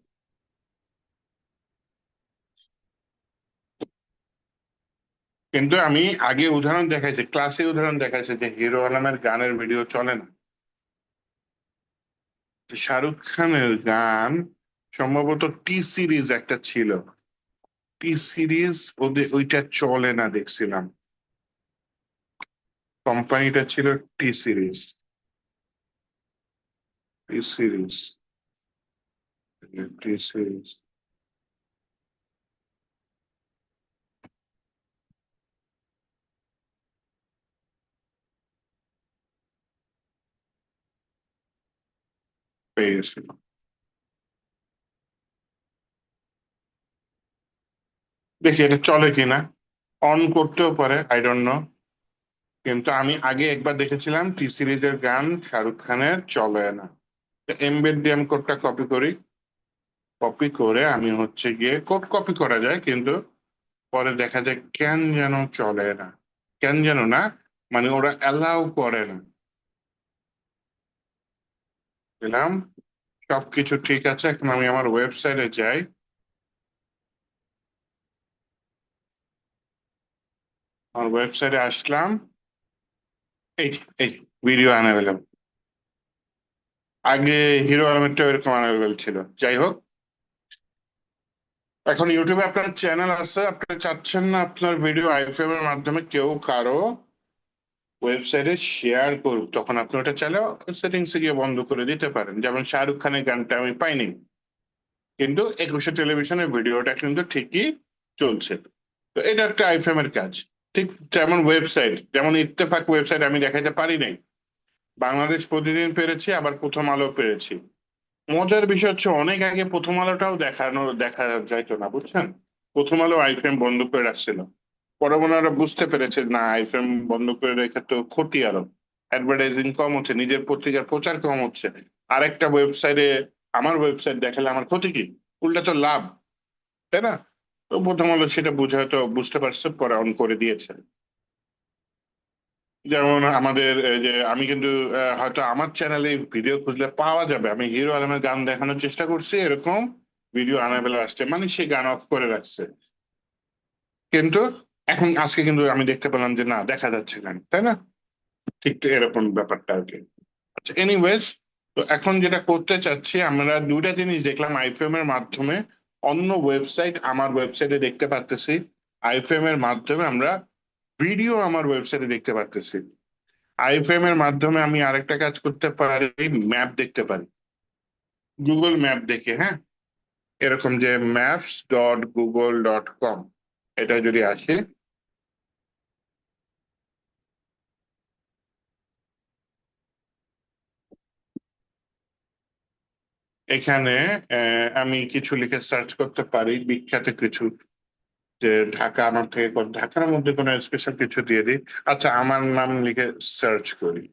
কিন্তু আমি আগে উদাহরণ দেখাইছি, ক্লাসে উদাহরণ দেখাইছে যে হিরো আলমের গানের ভিডিও চলে না। শাহরুখ খানের গান সম্ভবত টি সিরিজ একটা ছিল, টি সিরিজ, ওদের ওইটা চলে না দেখছিলাম, কোম্পানিটা ছিল টি সিরিজ, টি সিরিজ, টি সিরিজ পেয়ে গেছিল। দেখি এটা চলে কিনা, অন করতেও পারে, আই ডোন্ট নো। কিন্তু আমি আগে একবার দেখেছিলাম টি সিরিজের গান শাহরুখ খানের চলে না। এমবেড দিয়ে আমি কোডটা কপি করি, কপি করে আমি হচ্ছে গিয়ে, কোড কপি করা যায় কিন্তু পরে দেখা যায় কেন যেন চলে না, কেন যেন না, মানে ওরা অ্যালাউ করে না। দিলাম, সবকিছু ঠিক আছে, এখন আমি আমার ওয়েবসাইটে যাই, আমার ওয়েবসাইটে আসলাম, এই এই ভিডিও আনঅ্যাভেলেবল। আগে হিরো আলমেরটা এরকম আনঅ্যাভেলেবল ছিল, যাই হোক। এখন ইউটিউবে আপনার চ্যানেল আছে, আপনি চাচ্ছেন না আপনার ভিডিও আইফ্রেম এর মাধ্যমে কেউ কারো ওয়েবসাইটে শেয়ার করুক, তখন আপনি ওটা চাইলে সেটিংসে গিয়ে বন্ধ করে দিতে পারেন। যেমন শাহরুখ খানের গানটা আমি পাইনি, কিন্তু 21 টেলিভিশনের ভিডিওটা কিন্তু ঠিকই চলছে। তো এটা একটা আইফ্রেম এর কাজ। ঠিক যেমন ওয়েবসাইট, যেমন ইত্তেফাক ওয়েবসাইট আমি দেখাইতে পারি নাই, বাংলাদেশ প্রতিদিন পেরেছি, আবার প্রথম আলো পেরেছি। মজার বিষয় হচ্ছে অনেক আগে প্রথম আলোটাও দেখা যাইতো না, বুঝছেন, প্রথম আলো আইফ্রেম বন্ধ করে রাখছিল। পরে ওনারা বুঝতে পেরেছে না, আইফ্রেম বন্ধ করে রেখে তো ক্ষতি, আরো অ্যাডভার্টাইজিং কম হচ্ছে, নিজের পত্রিকার প্রচার কম হচ্ছে, আরেকটা ওয়েবসাইটে আমার ওয়েবসাইট দেখালে আমার ক্ষতি কি, উল্টা তো লাভ, তাই না? তো প্রথম আলো সেটা বুঝে হয়তো বুঝতে পারছে, পরে অন করে দিয়েছে। যেমন আমাদের এই যে আমি কিন্তু হয়তো আমার চ্যানেলে ভিডিও খুঁজলে পাওয়া যাবে, আমি হিরো আলমের গান দেখানোর চেষ্টা করছি, এরকম ভিডিও আনাবেলা আসছে, মানে সে গান অফ করে রাখছে, কিন্তু এখন আজকে কিন্তু আমি দেখতে পেলাম যে না, দেখা যাচ্ছে গান, তাই না? ঠিক তো এরকম ব্যাপারটা আর কি। আচ্ছা, এনিওয়েজ, তো এখন যেটা করতে চাচ্ছি, আমরা দুইটা জিনিস দেখলাম আইফ্রেম এর মাধ্যমে। অন্য ওয়েবসাইট আমার ওয়েবসাইটে দেখতে পারতেছি, আইফ্রেম এর মাধ্যমে আমরা ভিডিও আমার ওয়েবসাইটে দেখতে পারতেছি। আইফ্রেম এর মাধ্যমে আমি আরেকটা কাজ করতে পারি, ম্যাপ দেখতে পারি গুগল ম্যাপ দেখে, হ্যাঁ। এরকম যে maps.google.com, এটা যদি আসে, এখানে আমি কিছু লিখে সার্চ করতে পারি বিখ্যাত কিছু, যে ঢাকা, আমার থেকে ঢাকার মধ্যে কোনো স্পেশাল কিছু দিয়ে দিই। আচ্ছা, আমার নাম লিখে সার্চ করি,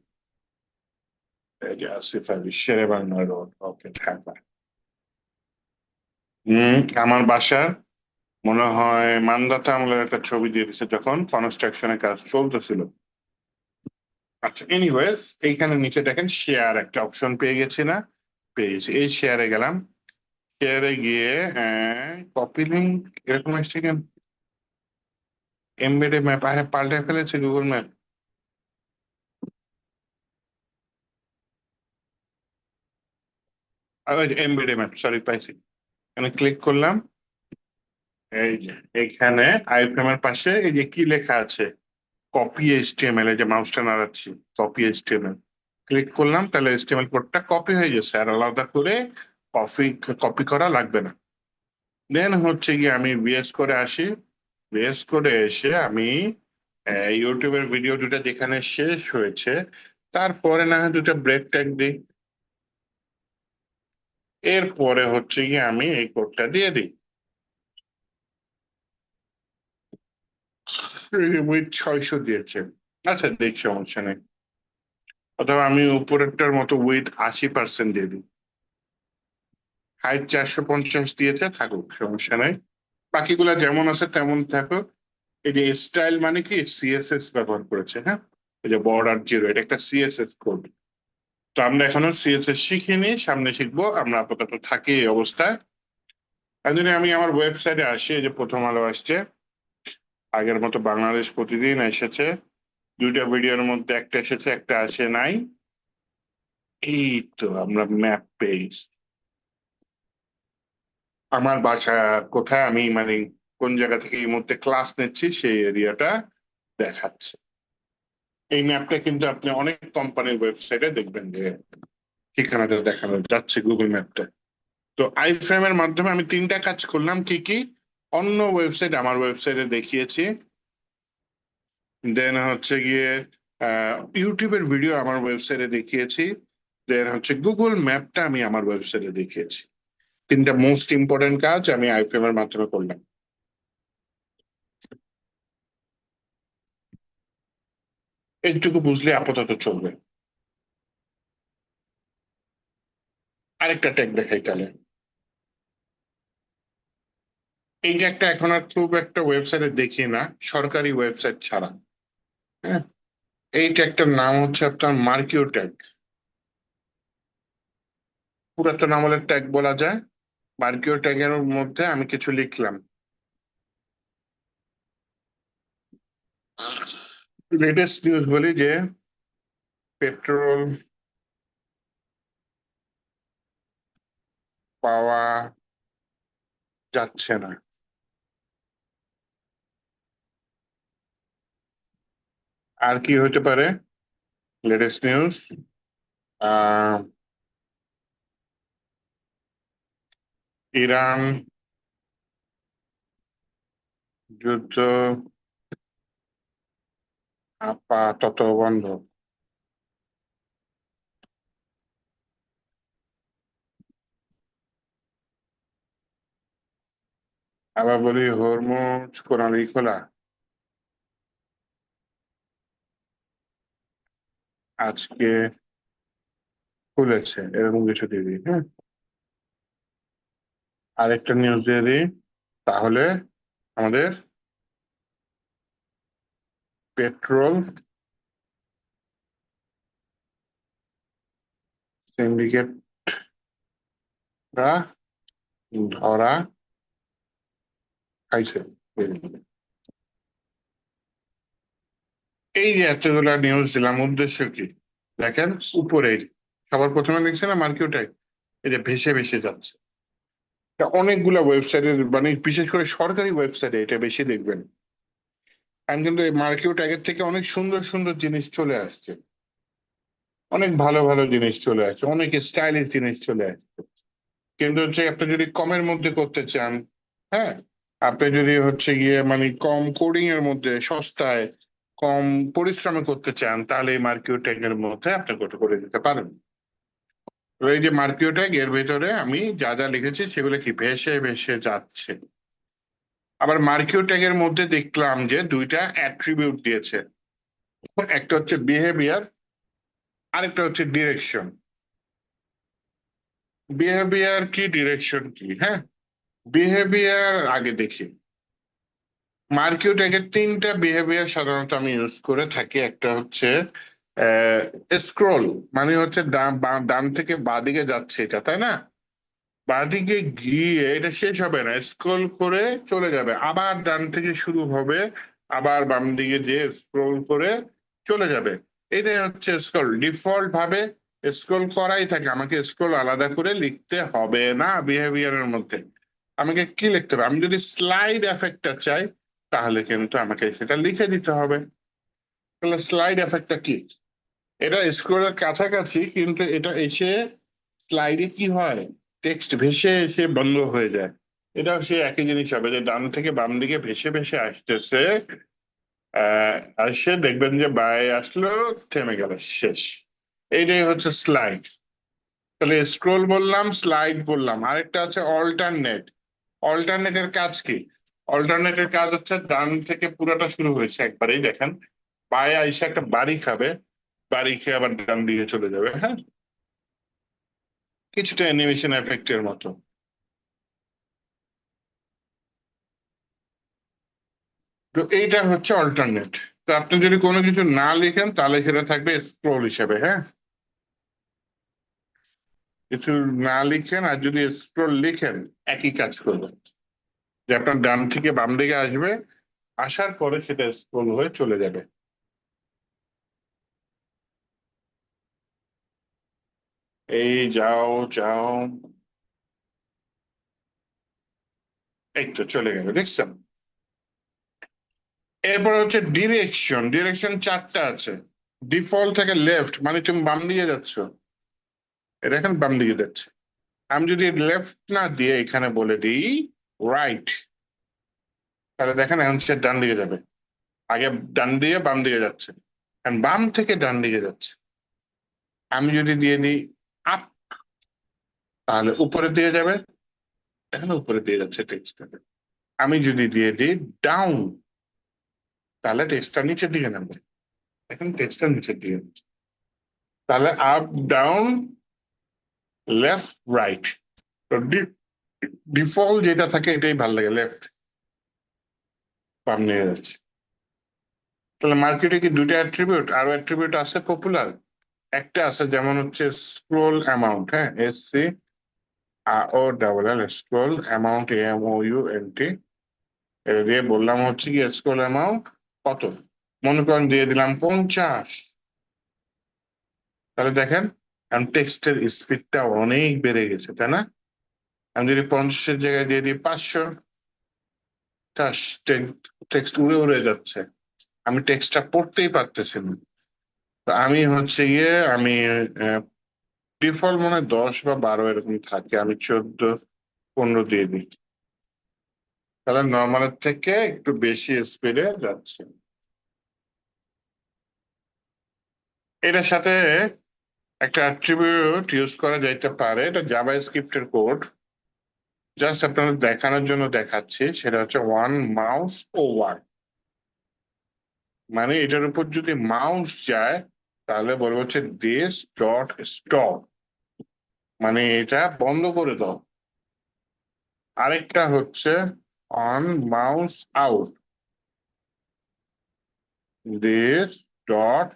এই যে আসিফ আলী, শেরে বাংলা রোড, ওকে, ঢাকা। আমার বাসার মনে হয় মান্দাতা আমলের একটা ছবি দিয়ে দিচ্ছে যখন কনস্ট্রাকশনের কাজ চলতেছিল। আচ্ছা, এনিওয়েজ, এইখানে নিচে দেখেন শেয়ার একটা অপশন পেয়ে গেছি না? পেয়ে গেছি, এই শেয়ারে গেলাম। শেয়ারে গিয়ে কপি লিঙ্ক এরকম আসছে কেন? এমবেডে ম্যাপ পাল্টে ফেলেছে গুগল ম্যাপ। এমবেডে ম্যাপ, সরি, পাইছি। এখানে ক্লিক করলাম, এই যে এখানে আইফ্রেম এর পাশে এই যে কি লেখা আছে, কপি এইচটিএমএল, এই যে মাউসটা নাড়াচ্ছি, কপি এইচটিএমএল ক্লিক করলাম, তাহলে এইচটিএমএল কোডটা কপি হয়ে গেছে, আর আলাদা করে কপি কপি করা লাগবে না। দেন হচ্ছে গিয়ে আমি ভিএস করে আসি, ভিএস করে এসে আমি ইউটিউবের ভিডিও দুটা যেখানে শেষ হয়েছে, তারপরে না হয় দুটা ব্রেক ট্যাগ দিই, এরপরে হচ্ছে গিয়ে আমি এই কোডটা দিয়ে দিই। উইথ 600 দিয়েছে, আচ্ছা দেখ, সমস্যা নেই। অথবা আমি উপরেরটার মতো উইথ 80% দিয়ে দিই, হাইট 450 দিয়েছে, থাকুক, সমস্যা নাই। বাকিগুলা যেমন আছে তেমন থাকুক। এই যে স্টাইল মানে কি, সিএসএস ব্যবহার করেছে, হ্যাঁ। এই যে বর্ডার জিরো, এটা একটা সিএসএস কোড। তো আমরা এখনো সিএসএস শিখিনি, সামনে শিখবো, আমরা আপাতত থাকি এই অবস্থায়। আর যদি আমি আমার ওয়েবসাইটে আসি, এই যে প্রথম আলো আসছে, আগের মতো বাংলাদেশ প্রতিদিন এসেছে, দুইটা ভিডিওর মধ্যে একটা এসেছে, একটা আসে নাই। এই তো আমরা ম্যাপ পেজ, আমার বাসা কোথায়, আমি মানে কোন জায়গা থেকে এই মুহূর্তে ক্লাস নিচ্ছি, সেই এরিয়াটা দেখাচ্ছে। এই ম্যাপটা কিন্তু আপনি অনেক কোম্পানির ওয়েবসাইটে দেখবেন যে ঠিকানাটা দেখানো যাচ্ছে গুগল ম্যাপটা। তো আইফ্রেম এর মাধ্যমে আমি তিনটা কাজ করলাম, কি কি? অন্য ওয়েবসাইট আমার ওয়েবসাইটে দেখিয়েছি, দেন হচ্ছে গিয়ে ইউটিউবের ভিডিও আমার ওয়েবসাইটে দেখিয়েছি, দেন হচ্ছে গুগল ম্যাপটা আমি আমার ওয়েবসাইটে দেখিয়েছি। তিনটা মোস্ট ইম্পর্টেন্ট কাজ আমি আইফ্রেম এর মাধ্যমে করলাম। এইটুকু বুঝলে আপাতত চলবে। আরেকটা ট্যাগ দেখাই তাহলে। এই যে একটা, এখন আর খুব একটা ওয়েবসাইটে দেখি না, সরকারি ওয়েবসাইট ছাড়া, হ্যাঁ। এই ট্যাগটার নাম হচ্ছে আপনার মার্কিও ট্যাগ, পুরাতন আমলের ট্যাগ বলা যায়। মার্কিও ট্যাগের মধ্যে আমি কিছু লিখলাম, লেটেস্ট নিউজ বলি যে পেট্রোল পাওয়া যাচ্ছে না। আর কি হতে পারে লেটেস্ট নিউজ? আহ ইরান যুদ্ধ আপাতত বন্ধ। আবার বলি হরমুজ প্রণালী খোলা, আজকে খুলেছে, এরকম কিছু দিয়ে দিই, হ্যাঁ। আরেকটা নিউজ দিয়ে দিই, তাহলে আমাদের পেট্রোল সিন্ডিকেটরা ধরা খাইছে। এই যে এতগুলা নিউজ দিলাম, উদ্দেশ্য কি দেখেন? উপরে সবার প্রথমে দেখছে না মার্কিউটাই, এটা ভেসে ভেসে যাচ্ছে। এটা অনেকগুলা ওয়েবসাইটের, মানে বিশেষ করে সরকারি ওয়েবসাইটে এটা বেশি দেখবেন। এখন কিন্তু এই মার্কিউ ট্যাগের থেকে অনেক সুন্দর সুন্দর জিনিস চলে আসছে, অনেক ভালো ভালো জিনিস চলে আসছে, অনেক স্টাইলিশ জিনিস চলে আসছে। কিন্তু হচ্ছে আপনি যদি কমের মধ্যে করতে চান, হ্যাঁ, আপনি যদি হচ্ছে গিয়ে মানে কম কোডিং এর মধ্যে সস্তায় কম পরিশ্রমে করতে চান, তাহলে এই মার্কিউ ট্যাগের মধ্যে আপনি করে দিতে পারেন। তো এই যে মার্কিউ ট্যাগ, এর ভিতরে আমি যা যা লিখেছি সেগুলো কি ভেসে ভেসে যাচ্ছে। আবার মার্কিউ ট্যাগের মধ্যে দেখলাম যে দুইটা অ্যাট্রিবিউট দিয়েছে, একটা হচ্ছে বিহেভিয়ার, আরেকটা হচ্ছে ডিরেকশন। বিহেভিয়ার কি, ডিরেকশন কি? হ্যাঁ, বিহেভিয়ার আগে দেখি। মার্কিউ ট্যাগের তিনটা বিহেভিয়ার সাধারণত আমি ইউজ করে থাকি। একটা হচ্ছে স্ক্রল, মানে হচ্ছে ডান থেকে বাঁদিকে যাচ্ছে এটা, তাই না? বাঁদিকে গিয়ে এটা শেষ হবে না, স্ক্রল করে চলে যাবে, আবার ডান থেকে শুরু হবে, আবার বাম দিকে যে স্ক্রল করে চলে যাবে। এটাই হচ্ছে স্ক্রল। ডিফল্ট ভাবে স্ক্রল করাই থাকে, আমাকে স্ক্রল আলাদা করে লিখতে হবে না বিহেভিয়ারের মধ্যে। আমাকে কি লিখতে হবে? আমি যদি স্লাইড এফেক্টটা চাই, তাহলে কিন্তু আমাকে সেটা লিখে দিতে হবে। তাহলে স্লাইড এফেক্টটা কি? এটা স্ক্রলের কাছাকাছি, কিন্তু এটা এসে স্লাইডে কি হয়, টেক্সট ভেসে এসে বন্ধ হয়ে যায়। এটাও সে একই জিনিস হবে, যে ডান থেকে বাম দিকে ভেসে ভেসে আসতেছে, আসে দেখবেন যে বায়ে আসলো, থেমে গেল, শেষ। এইটাই হচ্ছে স্লাইড। তাহলে স্ক্রোল বললাম, স্লাইড বললাম, আরেকটা আছে অল্টারনেট। অল্টারনেটের কাজ কি? অল্টারনেটের কাজ হচ্ছে ডান থেকে পুরোটা শুরু হয়েছে একবারেই দেখেন, বায়ে আইসা একটা বাড়ি খাবে, বাড়ি খেয়ে আবার ডান দিকে চলে যাবে। হ্যাঁ, কিছুটা অ্যানিমেশন এফেক্টের মতো। তো এইটা হচ্ছে অল্টারনেট। তো আপনি যদি কোনো কিছু না লিখেন, তাহলে সেটা থাকবে স্ক্রোল হিসেবে। হ্যাঁ, কিছু না লিখেন আর যদি স্ক্রোল লিখেন, একই কাজ করবেন, যে আপনার ডান থেকে বাম দিকে আসবে, আসার পরে সেটা স্ক্রোল হয়ে চলে যাবে। এই যাও যাও, এই তো চলে গেল, দেখছেন? এরপর হচ্ছে ডিরেকশন। ডিরেকশন চারটা আছে। ডিফল্ট থেকে লেফট, মানে তুমি বাম দিকে যাচ্ছ, এটা এখন বাম দিকে যাচ্ছে। আমি যদি লেফট না দিয়ে এখানে বলে দিই রাইট, তাহলে দেখেন এখন সে ডান দিকে যাবে। আগে ডান দিয়ে বাম দিকে যাচ্ছে, এখন বাম থেকে ডান দিকে যাচ্ছে। আমি যদি দিয়ে দিই আপ, তাহলে উপরের দিকে যাবে, এখানে উপরে দিয়ে যাচ্ছে টেক্সটটা। আমি যদি দিয়ে দিই ডাউন, তাহলে টেক্সটটা নিচের দিকে নামবে, এখন টেক্সটটা নিচের দিকে নামছে। তাহলে আপ ডাউন লেফট রাইট। তো ডিফল্ট যেটা থাকে এটাই ভালো লাগে, লেফট বাম নিয়ে যাচ্ছে। তাহলে মার্কেটে কি দুইটা অ্যাট্রিবিউট, আরো অ্যাট্রিবিউট আছে পপুলার। একটা আছে যেমন হচ্ছে স্ক্রোল অ্যামাউন্ট, হ্যাঁ, SCROLL, স্ক্রোল অ্যামাউন্ট, AMOUNT। এটা দিয়ে বললাম হচ্ছে কি স্ক্রোল অ্যামাউন্ট কত, মনে করেন দিয়ে দিলাম 50। তাহলে দেখেন এখন টেক্সটের স্পিডটা অনেক বেড়ে গেছে, তাই না? আমি যদি 50-এর জায়গায় দিয়ে দিই 500, টেক্সট উড়ে উড়ে যাচ্ছে, আমি টেক্সটটা পড়তেই পারতেছি না। তো আমি হচ্ছে গিয়ে আমি ডিফল্ট মনে হয় 10 বা 12 এরকম থাকে, আমি 14-15 দিয়ে দিই, তাহলে নর্মালের থেকে একটু বেশি স্পিডে যাচ্ছে। এটার সাথে একটা অ্যাট্রিবিউট ইউজ করা যাইতে পারে, এটা জাভাস্ক্রিপ্টের কোড, জাস্ট আপনাদের দেখানোর জন্য দেখাচ্ছি। সেটা হচ্ছে ওয়ান মাউস ওভার, মানে এটার উপর যদি মাউস যায়, তাহলে বলবো হচ্ছে দিস ডট স্টপ, মানে এটা বন্ধ করে দাও। আরেকটা হচ্ছে on mouse out, this dot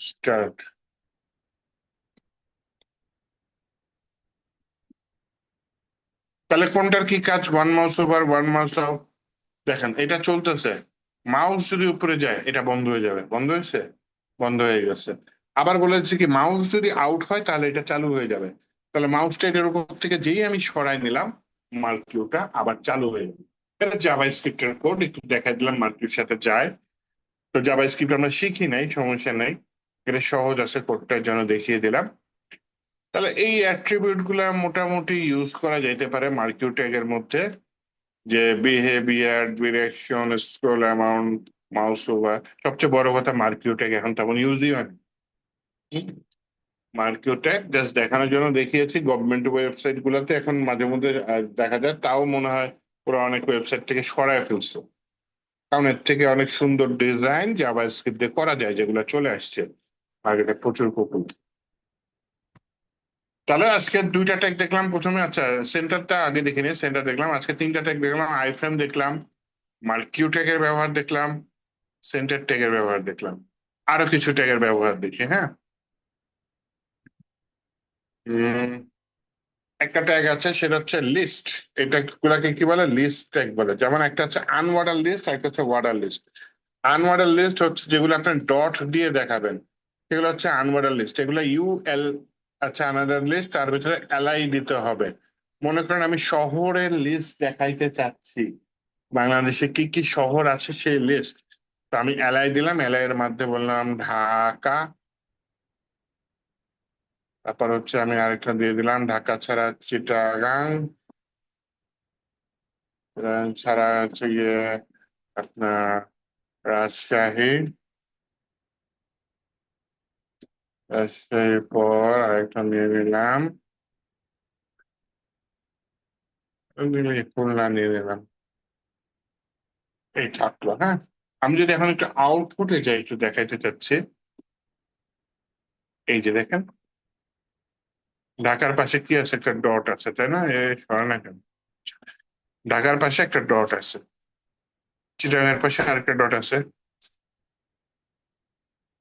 start. তাহলে কোনটার কি কাজ, one mouse over one mouse out. দেখেন এটা চলতেছে, মাউস যদি উপরে যায় এটা বন্ধ হয়ে যাবে, বন্ধ হয়েছে, বন্ধ হয়ে গেছে। আবার বলেছে কি মাউস যদি আউট হয় তাহলে এটা চালু হয়ে যাবে। তাহলে মাউসটা এটার উপর থেকে যেই আমি সরাই নিলাম, মার্কিউটা আবার চালু হয়ে যাবে। এটা জাভাস্ক্রিপ্টের কোড, একটু দেখাই দিলাম মার্কিউর সাথে যায়। তো জাভাস্ক্রিপ্ট আমরা শিখি নাই, সমস্যা নাই, এটা সহজ আছে, কোডটার জন্য দেখিয়ে দিলাম। তাহলে এই অ্যাট্রিবিউট গুলা মোটামুটি ইউজ করা যাইতে পারে মার্কিউ ট্যাগের মধ্যে, যে behaviour, direction, scroll amount, mouse over. সবচেয়ে বড় কথা মার্কিউ ট্যাগ এখন তেমন ইউজই হয় না। মার্কিউ ট্যাগ জাস্ট দেখানোর জন্য দেখিয়েছি, গভর্নমেন্ট ওয়েবসাইট গুলোতে এখন মাঝে মধ্যে দেখা যায়, তাও মনে হয় ওরা অনেক ওয়েবসাইট থেকে সরায় ফেলছে, কারণ এর থেকে অনেক সুন্দর ডিজাইন জাভাস্ক্রিপ্ট দিয়ে করা যায়, যেগুলো চলে আসছে মার্কেটে প্রচুর পপুলার। তাহলে আজকে দুইটা ট্যাগ দেখলাম প্রথমে। আচ্ছা, সেন্টারটা আগে দেখে নিই, সেন্টার দেখলাম, আজকে তিনটা ট্যাগ দেখলাম, আইফ্রেম দেখলাম, মার্কিউ ট্যাগের ব্যবহার দেখলাম, সেন্টার ট্যাগের ব্যবহার দেখলাম। আরো কিছু ট্যাগের ব্যবহার দেখি, হ্যাঁ। উম, একটা ট্যাগ আছে, সেটা হচ্ছে লিস্ট। এটা গুলাকে কি বলে, লিস্ট ট্যাগ বলে। যেমন একটা হচ্ছে আনওয়ার্ডার লিস্ট, আর একটা হচ্ছে ওয়ার্ডার লিস্ট। আনওয়ার্ডার লিস্ট হচ্ছে যেগুলো আপনি ডট দিয়ে দেখাবেন, সেগুলো হচ্ছে আনওয়ার্ডার লিস্ট। এগুলো ইউএল, আচ্ছা আনাদার লিস্ট, তার ভিতরে এলআই দিতে হবে। মনে করেন আমি শহরের লিস্ট দেখাইতে চাচ্ছি, বাংলাদেশে কি কি শহর আছে সেই লিস্ট। তো আমি এলআই দিলাম, এলআই এর মধ্যে বললাম ঢাকা। তারপর হচ্ছে আমি আরেকটা দিয়ে দিলাম ঢাকা ছাড়া চিটাগাং, ছাড়া হচ্ছে গিয়ে আপনার রাজশাহী, রাজশাহীর পর আরেকটা নিয়ে নিলাম, খুলনা নিয়ে নিলাম। এই থাকলো, হ্যাঁ। আমি যদি এখন একটু আউটপুটে যাই, একটু দেখাইতে চাচ্ছি। এই যে দেখেন, ঢাকার পাশে কি আছে, একটা ডট আছে, তাই না? সরে না কেন, ঢাকার পাশে একটা ডট আছে, চিটাগাংয়ের পাশে আরেকটা ডট আছে,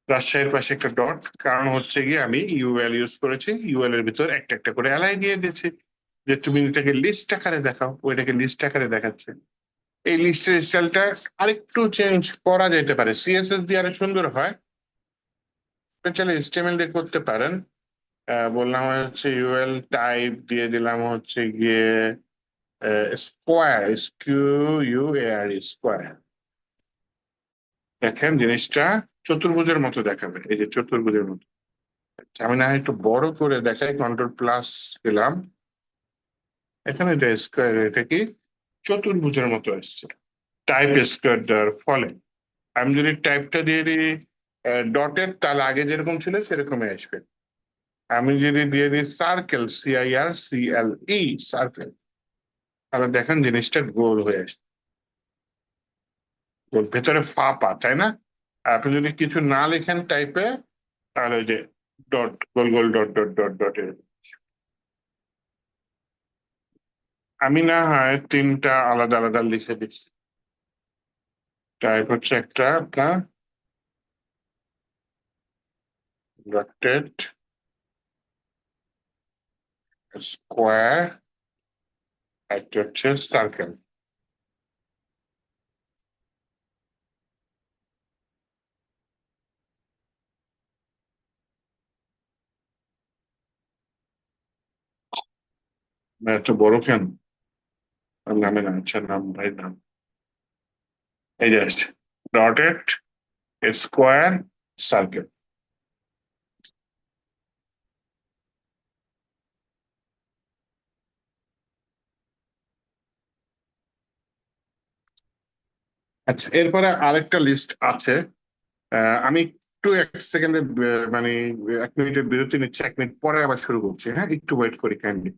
রাজশাহীর পাশে একটা ডট। কারণ হচ্ছে গিয়ে আমি ইউএল ইউজ করেছি, ইউএল এর ভিতর একটা একটা করে এলাই দিয়ে দিয়েছি, যে তুমি এটাকে লিস্ট আকারে দেখাও, ওইটাকে লিস্ট আকারে দেখাচ্ছে। এই লিস্টের স্টাইলটা আরেকটু চেঞ্জ করা যেতে পারে, সিএসএস দিয়ে আরো সুন্দর হয়। চাইলে এইচটিএমএল দিয়ে করতে পারেন। বললাম হচ্ছে ইউএল টাইপ দিয়ে দিলাম হচ্ছে গিয়ে square, Q U R, square. দেখেন জিনিসটা চতুর্ভুজের মতো দেখাবে, এই যে চতুর্ভুজের মতো। আচ্ছা, আমি না হয় একটু বড় করে দেখাই, কন্ট্রোল প্লাস দিলাম, এখানে এটা স্কোয়ার, এটা কি চতুর্ভুজের মতো আসছে টাইপ স্কোয়ার দেওয়ার ফলে। আমি যদি টাইপটা দিয়ে দিই ডটের, তাহলে আগে যেরকম ছিল সেরকমই আসবে। আমি যদি দিয়ে দিই সার্কেল, CIRCLE, সার্কেল, তাহলে দেখেন জিনিসটা গোল হয়ে আসছে, গোল, ভেতরে ফাঁপা, তাই না? আর আপনি যদি কিছু না লেখেন টাইপে, তাহলে ওই যে ডট, গোল গোল ডট ডট ডট ডট। আমি না হয় তিনটা আলাদা আলাদা লিখে দিই। টাইপ হচ্ছে একটা আপনার ডটেড স্কোয়ার, একটা হচ্ছে সার্কেল। এত বড় কেন? নামে না, আচ্ছা নাম, ভাই নাম, এই যে আসছে ডটেড স্কোয়ার সার্কেল। আচ্ছা, এরপরে আরেকটা লিস্ট আছে। আমি একটু এক সেকেন্ডে, মানে 1 মিনিটের বিরতি নিচ্ছি, 1 মিনিট পরে আবার শুরু করছি, হ্যাঁ, একটু ওয়েট করি কাইন্ডলি।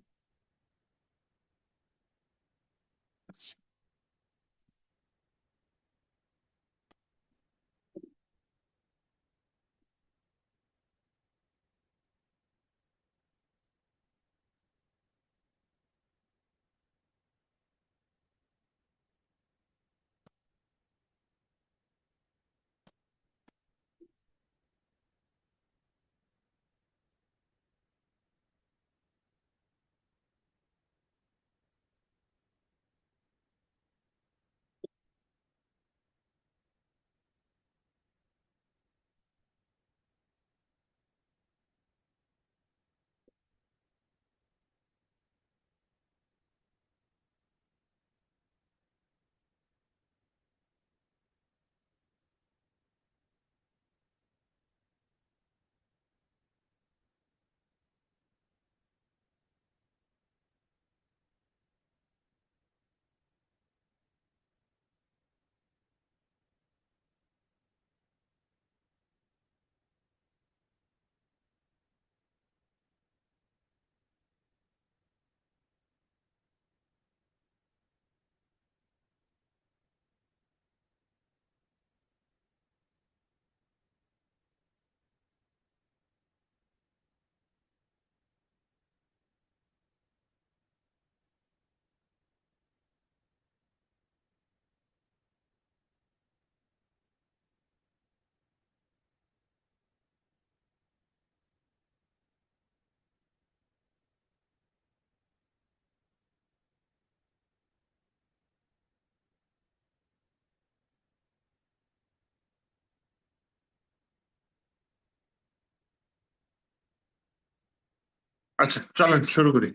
আচ্ছা চলেন শুরু করি।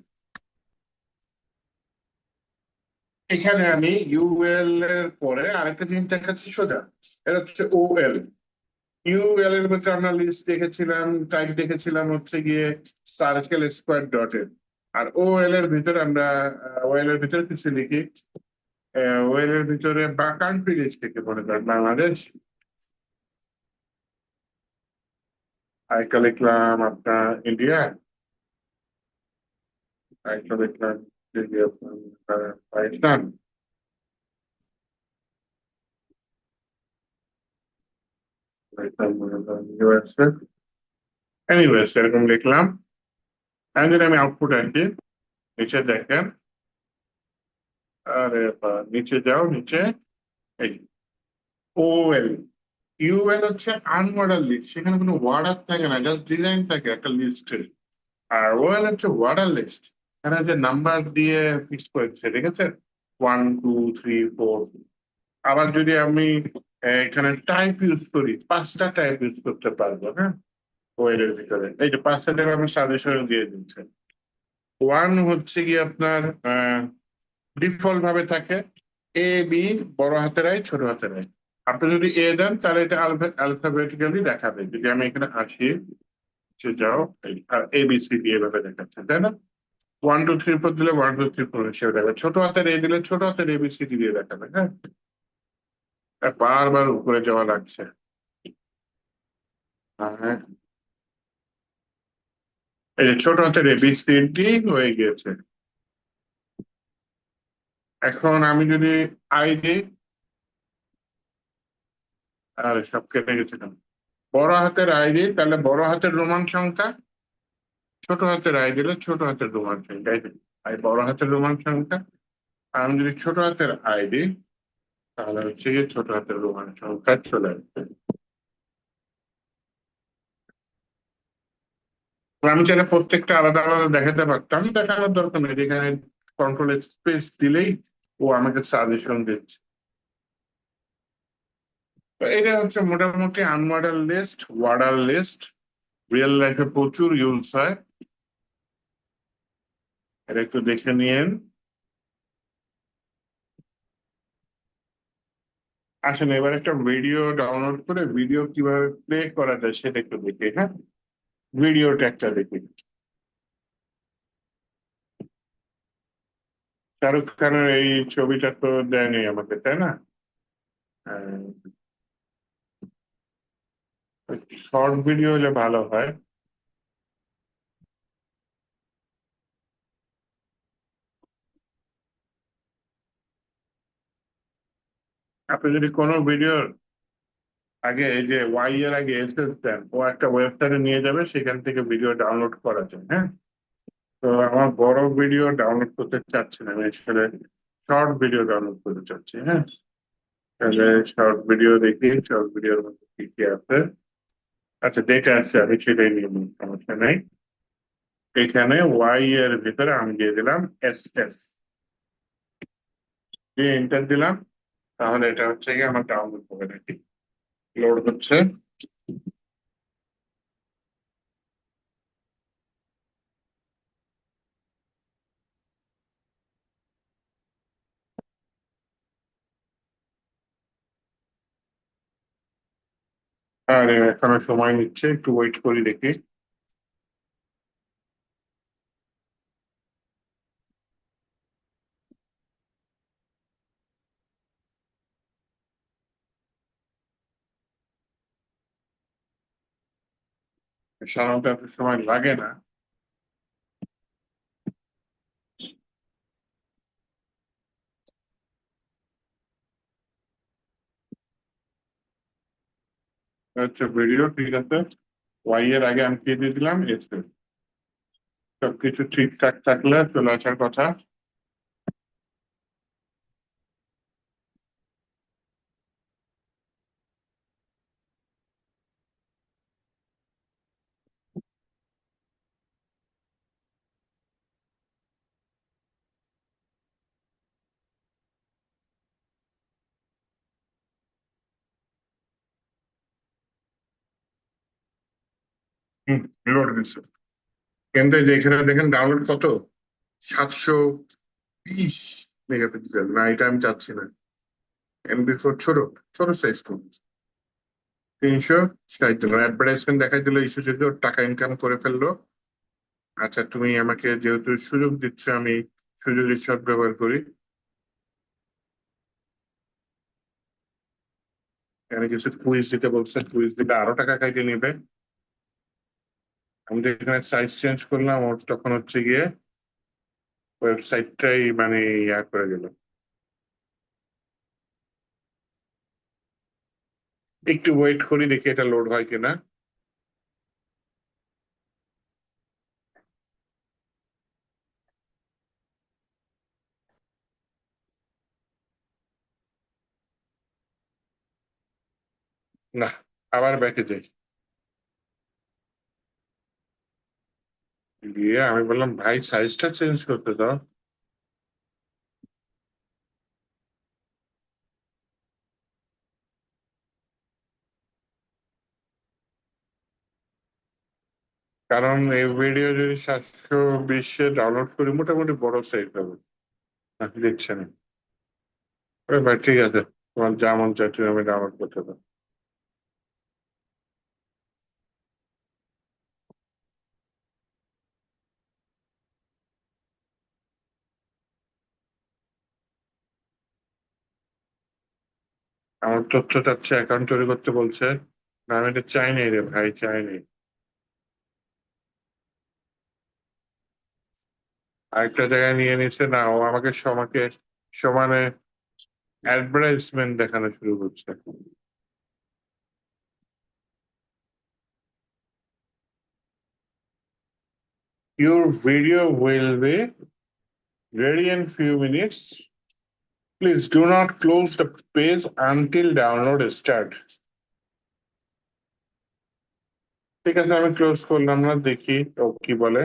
এখানে আমি ইউএল এর পরে আরেকটা জিনিস দেখাচ্ছি সোজা। এটা হচ্ছে ওএল। ইউএল এর ভিতরে আমরা লিস্ট দেখেছিলাম, টাইপ দেখেছিলাম হচ্ছে গিয়ে সার্কেল স্কোয়ার ডটেড। আর ওএল এর ভিতরে আমরা ওএল এর ভিতরে কিছু লিখি। ওএল এর ভিতরে বা কান্ট্রি লিস্ট থেকে মনে করেন বাংলাদেশ। আরেকটা লিখলাম আপনার ইন্ডিয়া। আরেকটা লিখলাম যে আপনার পাকিস্তান। লিখলাম মনে করেন ইউএসএ। এনিওয়েজ এরকম লিখলাম। এখন যদি আমি আউটপুট আনছি, নিচে দেখেন। আরে নিচে যাও, নিচে এই ওএল। ইউএল হচ্ছে আনঅর্ডার লিস্ট, সেখানে কোনো ওয়ার্ডার থাকে না, জাস্ট ডিজাইন থাকে একটা লিস্টের। আর ওএল হচ্ছে ওয়ার্ডার লিস্ট, এখানে যে নাম্বার দিয়ে ফিক্স করেছে, ঠিক আছে, 1 2 3 4। আবার যদি আমি এখানে টাইপ ইউজ করি, 5টা টাইপ ইউজ করতে পারবো, হ্যাঁ। ওএল এর ভিতরে এই যে 5টা টাইপ আমি সাজেশন দিয়ে দিচ্ছি। ওয়ান হচ্ছে কি আপনার ডিফল্ট ভাবে থাকে এ বি, বড় হাতের আই ছোট হাতের আই। আপনি যদি এ দেন তাহলে এটা অ্যালফাবেটিক্যালি দেখাবে। যদি আমি এখানে আসি, সে যাও, আর এ বি সি ডি এভাবে দেখাচ্ছে, তাই না? 1 2 3 4 দিলে 1 2 3 4 হিসেবে দেখাবে, ছোট হাতের এ দিলে ছোট হাতের এ বি সি ডি দিয়ে দেখাবে, হ্যাঁ। আর বারবার উপরে যাওয়া লাগছে। হ্যাঁ, এই যে ছোট হাতের এ বি সি ডি হয়ে গিয়েছে। এখন আমি যদি আই দিই, আর সব কেটে গেছিলাম। বড় হাতের আই দিই তাহলে বড় হাতের রোমান সংখ্যা, ছোট হাতের আই দিলে ছোট হাতের রোমান সংখ্যা, এই যে আই বড় হাতের রোমান সংখ্যা। আর আমি যদি ছোট হাতের আই দিই, তাহলে হচ্ছে গিয়ে ছোট হাতের রোমান সংখ্যা চলে আসবে। তো আমি চাইলে প্রত্যেকটা আলাদা আলাদা দেখাতে পারতাম, দেখানোর দরকার নেই, যেখানে কন্ট্রোল স্পেস দিলেই ও আমাকে সাজেশন দিচ্ছে। তো এটা হচ্ছে মোটামুটি আনওয়ার্ডার লিস্ট, ওয়ার্ডার লিস্ট। রিয়েল লাইফে প্রচুর ইউজ হয়, এটা একটু দেখে নিয়েন। আসলে এবার একটা ভিডিও ডাউনলোড করে ভিডিও কিভাবে প্লে করা যায় সেটা একটু দেখি, হ্যাঁ। ভিডিওটা একটা দেখি। শাহরুখ খানের এই ছবিটা তো দেয়নি আমাকে, তাই না? শর্ট ভিডিও হলে ভালো হয়। আপনি যদি কোনো ভিডিওর আগে এই যে ওয়াই এর আগে এস এস দেন, ও একটা ওয়েবসাইটে নিয়ে যাবে, সেখান থেকে ভিডিও ডাউনলোড করা যায়, হ্যাঁ। তো আমার বড় ভিডিও ডাউনলোড করতে চাচ্ছি না, আমি আসলে শর্ট ভিডিও ডাউনলোড করতে চাচ্ছি, হ্যাঁ। তাহলে শর্ট ভিডিও দেখি, শর্ট ভিডিওর মধ্যে কি কি আছে। আচ্ছা, যেটা আছে আমি সেটাই নিয়ে নিই, সমস্যা নেই। এখানে ওয়াই এর ভিতরে আমি দিয়ে দিলাম এস এস, দিয়ে এন্টার দিলাম। তাহলে এটা হচ্ছে কি আমার ডাউনলোড হবে নাকি, লোড হচ্ছে। আর এখনো সময় নিচ্ছে, একটু ওয়েট করি দেখি। সাধারণত এত সময় লাগে না। আচ্ছা, ভিডিও ঠিক আছে। ওয়াই এর আগে আমি কি দিয়ে দিলাম, এস এস। সবকিছু ঠিকঠাক থাকলে চলে আসার কথা। হম, লোড দিচ্ছে। কিন্তু এই যে এখানে দেখেন ডাউনলোড কত, 720 মেগাপিক্সেল। না, এটা আমি চাচ্ছি না। MP4 ছোট, ছোট সাইজ তো। 360 অ্যাডভার্টাইজমেন্ট দেখাই দিল, ইস্যু যদি ওর টাকা ইনকাম করে ফেললো। আচ্ছা, তুমি আমাকে যেহেতু সুযোগ দিচ্ছ, আমি সুযোগের সৎ ব্যবহার করি। এখানে কিছু কুইজ দিতে বলছে, কুইজ দিলে আরো টাকা কাইটে নিবে। আমি তো এখানে সাইজ চেঞ্জ করলাম, ওর তখন হচ্ছে গিয়ে ওয়েবসাইটটাই মানে ইয়া করে দিল। একটু ওয়েট করি, দেখি এটা লোড হয় কিনা। না, আবার ব্যাকে যাই। দিয়ে আমি বললাম, ভাই সাইজটা চেঞ্জ করতে দাও। কারণ এই ভিডিও যদি 720-এ ডাউনলোড করি, মোটামুটি বড় সাইজ হবে। আপনি দেখছেন। ওরে ভাই, ঠিক আছে, তোমার যা মন চাই তুমি আমি ডাউনলোড করতে দাও। আমার তথ্য চাচ্ছে, অ্যাকাউন্ট তৈরি করতে বলছে। না, আমি এটা চাই নাই রে ভাই, চাই নাই। আরেকটা জায়গায় নিয়ে নিচ্ছে, না ও আমাকে সমানে অ্যাডভার্টাইজমেন্ট দেখানো শুরু করছে। Your video will be ready in few minutes. Please do not close the page until download start. ঠিক আছে, আমি ক্লোজ করলাম না, দেখি ও কি বলে।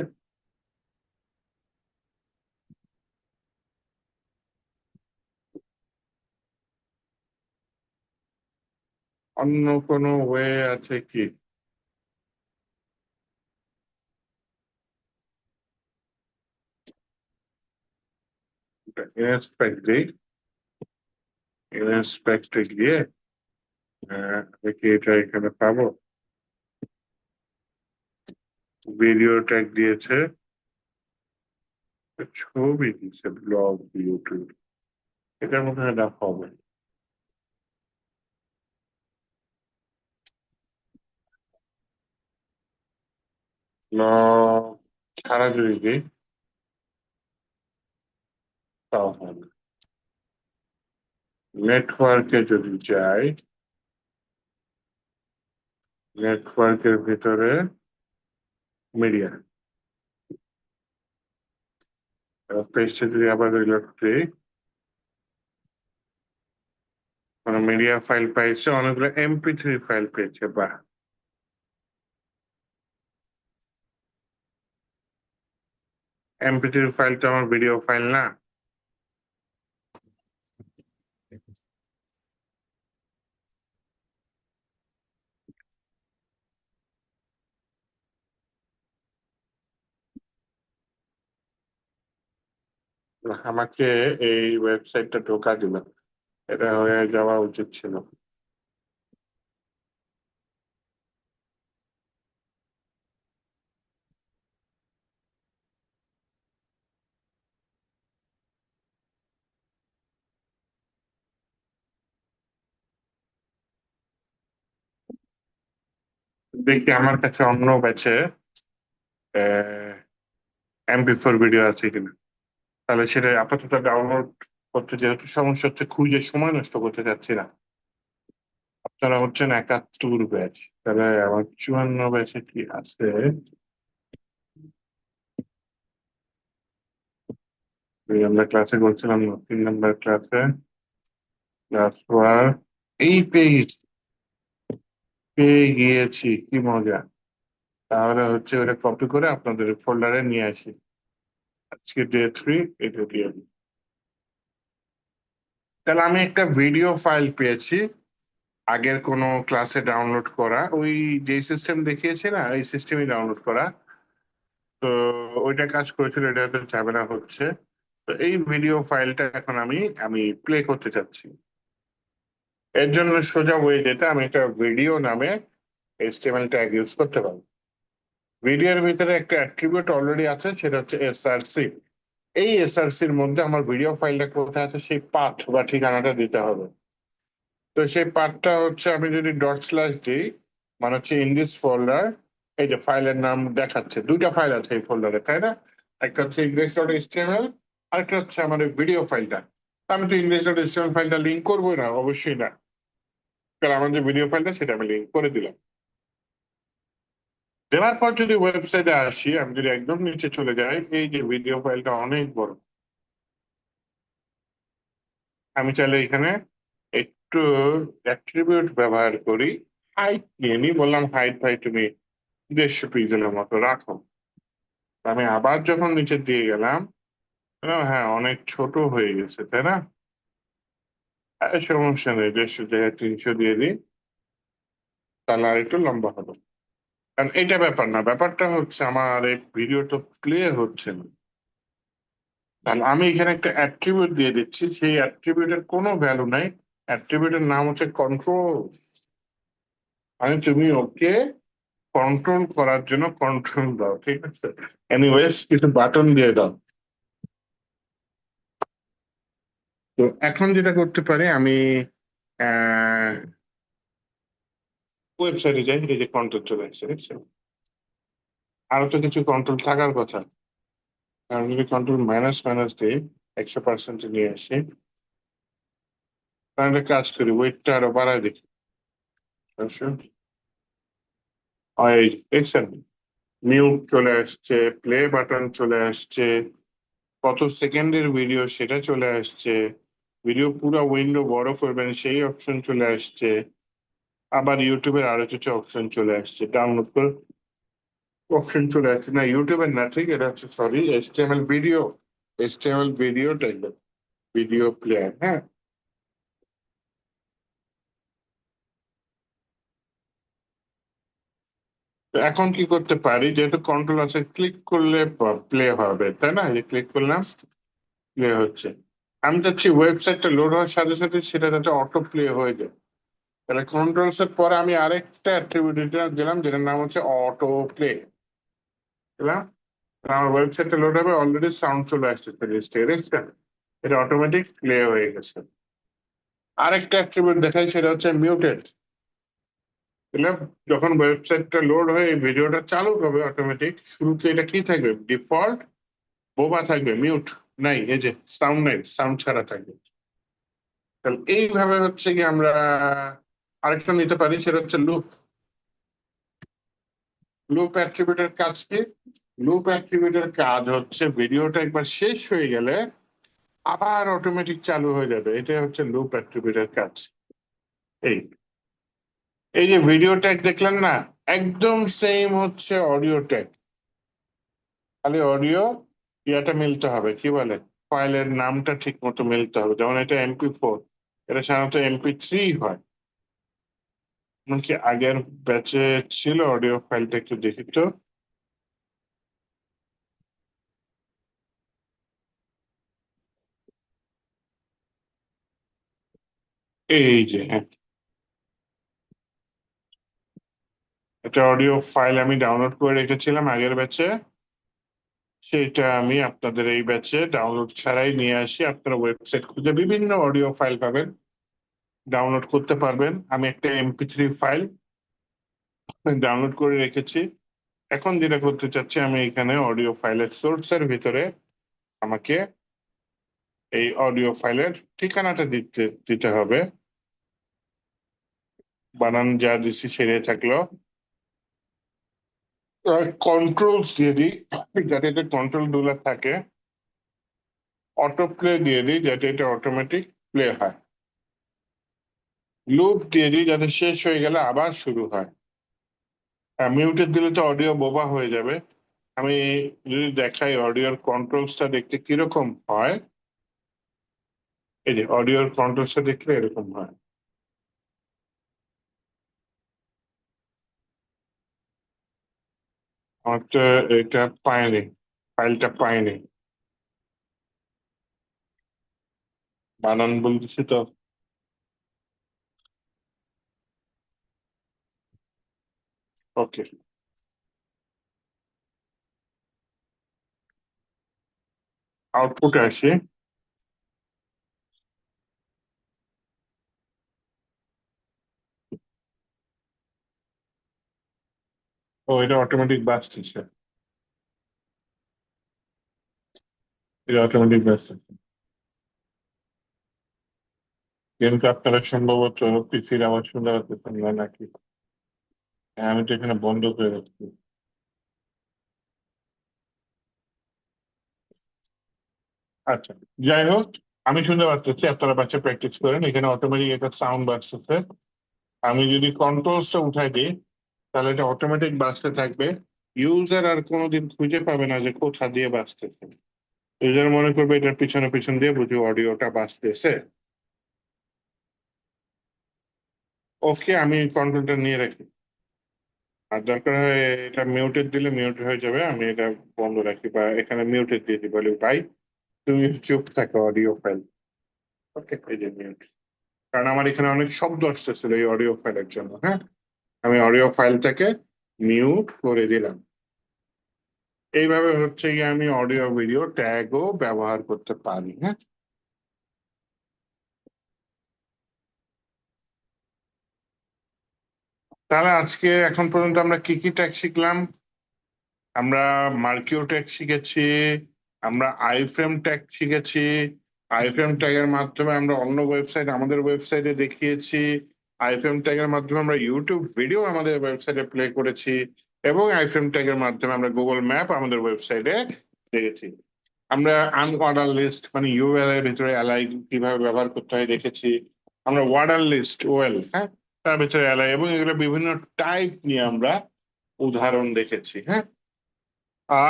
অন্য কোনো ওয়ে আছে কি? ইনস্পেক্ট দিই, ইনস্পেক্টে গিয়ে দেখি এটা এখানে পাবো। ভিডিও ট্যাগ দিয়েছে, ছবি দিচ্ছে, ব্লগ, ইউটিউব। এটার মধ্যে এটা হবে। ব্লগ ছাড়া যদি দিই, তাও হবে। নেটওয়ার্কে যদি যাই, নেটওয়ার্কের ভিতরে মিডিয়া, পেজটা যদি আবার রিলোড করি, মানে মিডিয়া ফাইল পাইছে, অনেকগুলো MP3 ফাইল পেয়েছে। বাহ, MP3 ফাইলটা আমার ভিডিও ফাইল না? আমাকে এই ওয়েবসাইটটা ঢোকা দিল, এটা হয়ে যাওয়া উচিত ছিল। দেখি আমার কাছে অন্য ব্যাচে MP4 ভিডিও আছে কিনা। তাহলে সেটা আপাতত ডাউনলোড করতে যেহেতু সমস্যা হচ্ছে, খুঁজে সময় নষ্ট করতে চাচ্ছি না। আপনারা হচ্ছেন 71 ব্যাচ, তাহলে আমার 54 ব্যাচে কি আছে? এই আমরা ক্লাসে করছিলাম 3 নম্বর ক্লাসে, ক্লাস ওয়ার। এই পেজ পেয়ে গিয়েছি, কি মজা। তাহলে হচ্ছে ওটা কপি করে আপনাদের ফোল্ডারে নিয়ে আসি। আজকে ডে 3, এটা দিয়ে দিই। তাহলে আমি একটা ভিডিও ফাইল পেয়েছি, আগের কোনো ক্লাসে ডাউনলোড করা, ওই যে সিস্টেম দেখিয়েছি না, ওই সিস্টেমে ডাউনলোড করা। তো ওইটা কাজ করেছিল, এটা হয়তো ঝামেলা হচ্ছে। তো এই ভিডিও ফাইলটা এখন আমি আমি প্লে করতে চাচ্ছি। এর জন্য সোজা ওয়ে যেটা, আমি একটা ভিডিও নামে HTML ট্যাগ ইউজ করতে পারবো। ভিডিওর ভিতরে একটা অ্যাট্রিবিউট অলরেডি আছে, সেটা হচ্ছে এসআরসি। এই এসআরসির মধ্যে আমার ভিডিও ফাইলটা কোথায় আছে সেই পাথ বা ঠিকানাটা দিতে হবে। তো সেই পাথটা হচ্ছে, আমি যদি ডট স্ল্যাশ দিই, মানে হচ্ছে ইন দিস ফোল্ডার, এই যে ফাইলের নাম দেখাচ্ছে, দুইটা ফাইল আছে এই ফোল্ডারে, তাই না? একটা হচ্ছে index.html, আরেকটা হচ্ছে আমার ভিডিও ফাইলটা। আমি তো index.html ফাইলটা লিঙ্ক করবো না, অবশ্যই না, কারণ আমার যে ভিডিও ফাইলটা সেটা আমি লিঙ্ক করে দিলাম। দেওয়ার পর যদি ওয়েবসাইটে আসি, আমি যদি একদম নিচে চলে যাই, এই যে ভিডিও ফাইলটা অনেক বড়। আমি চাইলে এখানে একটু অ্যাট্রিবিউট ব্যবহার করি, হাইট নিয়ে নিই, বললাম হাইট ভাই তুমি 150 পিক্সেলের মতো রাখো। আমি আবার যখন নিচে দিয়ে গেলাম, হ্যাঁ অনেক ছোট হয়ে গেছে, তাই না? সমস্যা নেই, 150 জায়গায় 300 দিয়ে দিই, তাহলে আর একটু লম্বা হবে। কারণ এটা ব্যাপার না, ব্যাপারটা হচ্ছে আমার এই ভিডিওটা প্লে হচ্ছে না। তাহলে আমি এখানে একটা অ্যাট্রিবিউট দিয়ে দিচ্ছি, সেই অ্যাট্রিবিউটের কোনো ভ্যালু নাই, অ্যাট্রিবিউটের নাম হচ্ছে কন্ট্রোল। আমি তুমি ওকে কন্ট্রোল করার জন্য কন্ট্রোল দাও, ঠিক আছে? এনিওয়েজ কিছু বাটন দিয়ে দাও। তো এখন যেটা করতে পারি, আমি ওয়েবসাইটে যাই, এই যে কন্ট্রোল চলে আসছে, দেখছেন? আরো তো কিছু কন্ট্রোল থাকার কথা। কারণ যদি কন্ট্রোল মাইনাস মাইনাস দিই, 100% নিয়ে আসি, তাহলে কাজ করি, ওয়েটটা আরো বাড়ায় দেখি। এই দেখছেন, মিউট চলে আসছে, প্লে বাটন চলে আসছে, কত সেকেন্ডের ভিডিও সেটা চলে আসছে, ভিডিও পুরো উইন্ডো বড় করবেন সেই অপশন চলে আসছে, আবার ইউটিউবের আরো কিছু অপশন চলে আসছে, ডাউনলোড করে অপশন চলে আসছে। না, ইউটিউবের না, ঠিক, এটা হচ্ছে sorry HTML video, HTML video type, video player, হ্যাঁ। তো এখন কি করতে পারি, যেহেতু কন্ট্রোল আছে, ক্লিক করলে প্লে হবে, তাই না? এই যে ক্লিক করলাম, প্লে হচ্ছে। আমি চাচ্ছি ওয়েবসাইটটা লোড হওয়ার সাথে সাথে সেটা যাতে অটো প্লে হয়ে যায়। তাহলে কন্ট্রোলস এর পরে আমি আরেকটা অ্যাট্রিবিউট দিলাম, যেটার নাম হচ্ছে অটো প্লে দিলাম। আমার ওয়েবসাইটটা লোড হবে, অলরেডি সাউন্ড চলে আসছে লিস্টে, দেখছেন? এটা অটোমেটিক প্লে হয়ে গেছে। আরেকটা অ্যাট্রিবিউট দেখাই, সেটা হচ্ছে মিউটেড। তাহলে যখন ওয়েবসাইটটা লোড হয়ে এই ভিডিওটা চালু হবে, অটোমেটিক শুরুতে এটা কি থাকবে, ডিফল্ট বোবা থাকবে, মিউট নাই, এই যে সাউন্ড নাই, সাউন্ড ছাড়া থাকবে। তাহলে এইভাবে হচ্ছে কি আমরা আরেকটা নিতে পারি, সেটা হচ্ছে লুপ। লুপ অ্যাট্রিবিউটের কাজ কি? লুপ অ্যাট্রিবিউটের কাজ হচ্ছে ভিডিওটা একবার শেষ হয়ে গেলে আবার অটোমেটিক চালু হয়ে যাবে, এটাই হচ্ছে লুপ অ্যাট্রিবিউটের কাজ। এই এই যে ভিডিও ট্যাগ দেখলেন না, একদম সেম হচ্ছে অডিও ট্যাগ, খালি অডিও ইয়াটা মিলতে হবে, কি বলে, ফাইলের নামটা ঠিক মতো মিলতে হবে। যেমন এটা MP4, এটা সাধারণত MP3 হয়। এমনকি আগের ব্যাচে ছিল, অডিও ফাইলটা একটু দেখি তো। এই যে হ্যাঁ, একটা অডিও ফাইল আমি ডাউনলোড করে রেখেছিলাম আগের ব্যাচে, সেটা আমি আপনাদের এই ব্যাচে ডাউনলোড ছাড়াই নিয়ে আসি। আপনারা ওয়েবসাইট খুঁজে বিভিন্ন অডিও ফাইল পাবেন, ডাউনলোড করতে পারবেন। আমি একটা MP3 ফাইল ডাউনলোড করে রেখেছি। এখন যেটা করতে চাচ্ছি, আমি এখানে অডিও ফাইলের সোর্সের ভিতরে আমাকে এই অডিও ফাইলের ঠিকানাটা দিতে দিতে হবে। বানান যা দিচ্ছি সেটাই থাকলো, কন্ট্রোলস দিয়ে দিই যাতে এটা কন্ট্রোল গুলো থাকে, অটো প্লে দিয়ে দিই যাতে এটা অটোমেটিক প্লে হয়, লুপ দিয়ে দিই যাতে শেষ হয়ে গেলে আবার শুরু হয়। মিউটেড দিলে তো অডিও বোবা হয়ে যাবে। আমি যদি দেখাই অডিওর কন্ট্রোলসটা দেখতে কিরকম হয়, এই যে অডিওর কন্ট্রোলসটা দেখলে এরকম হয়। আমার তো এটা পাইনি, ফাইলটা পাইনি, বানান বলতেছি তো। ওকে, আউটপুটে আসি। ও, এটা অটোমেটিক বাজতেছে, এটা অটোমেটিক বাজতেছে। কিন্তু আপনারা সম্ভবত পিসির আওয়াজ শুনতে পাচ্ছেন না নাকি? হ্যাঁ, আমি তো এখানে বন্ধ করে রাখছি। আচ্ছা, যাই হোক, আমি শুনতে পাচ্ছি, আপনারা বাচ্চা প্র্যাকটিস করেন, এখানে অটোমেটিক একটা সাউন্ড বাজতেছে। আমি যদি কন্ট্রোলসটা উঠাই দিই, তাহলে এটা অটোমেটিক বাজতে থাকবে। ইউজার আর কোনোদিন খুঁজে পাবে না যে কোথা দিয়ে বাজতেছে। ইউজার মনে করবে এটার পিছনে পিছন দিয়ে বুঝি অডিওটা বাজতেছে। ওকে, আমি কন্ট্রোলটা নিয়ে রাখি। আর দরকার হয় এটা মিউটেড দিলে মিউট হয়ে যাবে, আমি এটা বন্ধ রাখি, বা এখানে মিউটেড দিয়ে দিই, বলি ভাই তুমি চুপ থাকো অডিও ফাইল। ওকে, এই যে মিউট। কারণ আমার এখানে অনেক শব্দ আসতেছিল এই অডিও ফাইলের জন্য। হ্যাঁ, আমি অডিও ফাইলটাকে মিউট করে দিলাম। এইভাবে হচ্ছে গিয়ে আমি অডিও ভিডিও ট্যাগও ব্যবহার করতে পারি। হ্যাঁ, তাহলে আজকে এখন পর্যন্ত আমরা কি কি ট্যাগ শিখলাম? আমরা মার্কিও ট্যাগ শিখেছি, আমরা আইফ্রেম ট্যাগ শিখেছি। আইফ্রেম ট্যাগের মাধ্যমে আমরা অন্য ওয়েবসাইট, আমাদের ওয়েবসাইটে দেখিয়েছি। আইফ্রেম ট্যাগের মাধ্যমে আমরা ইউটিউব ভিডিও আমাদের ওয়েবসাইটে প্লে করেছি। এবং আইফ্রেম ট্যাগের মাধ্যমে আমরা গুগল ম্যাপ আমাদের ওয়েবসাইটে দেখেছি। আমরা আনঅর্ডার লিস্ট মানে ইউএল এর ভিতরে অ্যালাই কিভাবে ব্যবহার করতে হয় দেখেছি। আমরা ওয়ার্ডার লিস্ট ওয়েল, হ্যাঁ, তার ভিতরে অ্যালাই, এবং এগুলো বিভিন্ন টাইপ নিয়ে আমরা উদাহরণ দেখেছি। হ্যাঁ,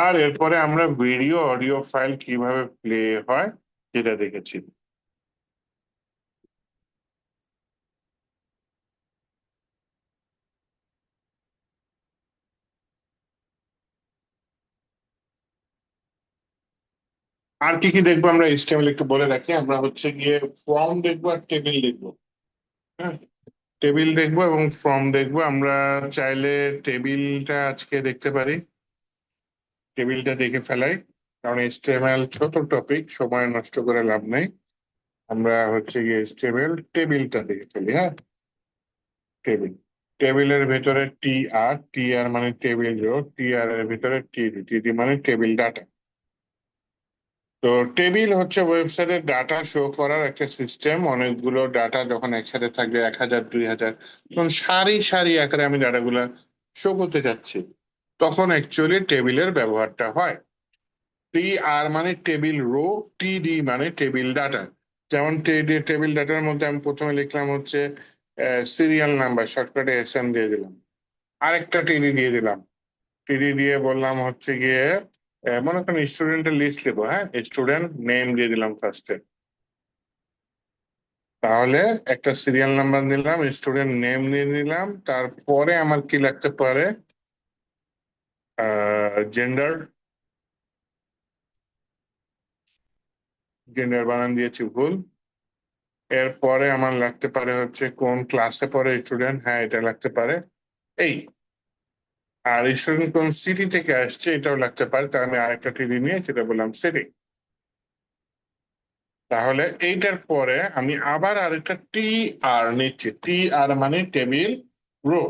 আর এরপরে আমরা ভিডিও অডিও ফাইল কিভাবে প্লে হয় সেটা দেখেছি। আর কি কি দেখবো আমরা এইচটিএমএল একটু বলে রাখি। আমরা হচ্ছে গিয়ে ফর্ম দেখবো আর টেবিল দেখবো। হ্যাঁ, টেবিল দেখবো এবং ফর্ম দেখবো। আমরা চাইলে টেবিলটা আজকে দেখতে পারি, টেবিলটা দেখে ফেলাই। কারণ এইচটিএমএল ছোট টপিক, সময় নষ্ট করে লাভ নেই। আমরা হচ্ছে গিয়ে এইচটিএমএল টেবিলটা দেখে ফেলি। হ্যাঁ, টেবিল, টেবিলের ভেতরে টি আর মানে টেবিল রো, টি আর এর ভিতরে টিডি, টিডি মানে টেবিল ডাটা। তো টেবিল হচ্ছে ওয়েবসাইটের ডাটা শো করার একটা সিস্টেম। অনেকগুলো ডাটা যখন একসাথে থাকবে, 1,000 2,000, তখন সারি সারি আকারে আমি ডাটাগুলো শো করতে চাচ্ছি, তখন অ্যাকচুয়ালি টেবিলের ব্যবহারটা হয়। টি আর মানে টেবিল রো, টিডি মানে টেবিল ডাটা। যেমন টেবিল ডাটার মধ্যে আমি প্রথমে লিখলাম হচ্ছে সিরিয়াল নাম্বার, শর্টকাটে এসএন দিয়ে দিলাম। আরেকটা টিডি দিয়ে দিলাম, টিডি দিয়ে বললাম হচ্ছে গিয়ে মনে করেন স্টুডেন্টের লিস্ট লিখবো। হ্যাঁ, স্টুডেন্ট নেম দিয়ে দিলাম ফার্স্টে। তাহলে একটা সিরিয়াল নাম্বার নিলাম, স্টুডেন্ট নেম নিয়ে নিলাম, তারপরে আমার কি লাগতে পারে, জেন্ডার, জেন্ডার বানান দিয়েছি ভুল। এরপরে আমার লাগতে পারে হচ্ছে কোন ক্লাসে পড়ে স্টুডেন্ট, হ্যাঁ এটা লাগতে পারে। এই, আর স্টুডেন্ট কোন সিটি থেকে আসছে এটাও লাগতে পারে, তাহলে আমি আরেকটা টিডি নিয়ে সেটা বললাম সিটি। তাহলে এইটার পরে আমি আবার আরেকটা টি আর নিচ্ছি, টি আর মানে টেবিল রো।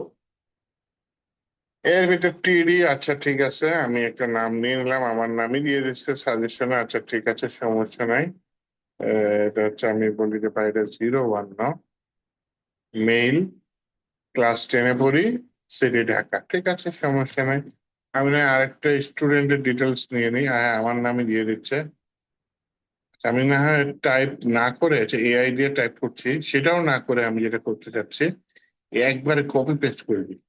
এর ভিতর টিডি, আচ্ছা ঠিক আছে, আমি একটা নাম নিয়ে নিলাম, আমার নামই দিয়ে দিচ্ছে সাজেশনে। আচ্ছা ঠিক আছে, সমস্যা নাই। এটা হচ্ছে, আমি বলে দিতে পারি, এটা 01 নাও, মেইল, ক্লাস 10-এ পড়ি, সিটি ঢাকা। ঠিক আছে, সমস্যা নাই। আমি না আরেকটা স্টুডেন্টের ডিটেলস নিয়ে নিই, হ্যাঁ আমার নামই দিয়ে দিচ্ছে। আমি না হয় টাইপ না করে এআই দিয়ে টাইপ করছি, সেটাও না করে আমি যেটা করতে চাচ্ছি, একবারে কপি পেস্ট করে দিই।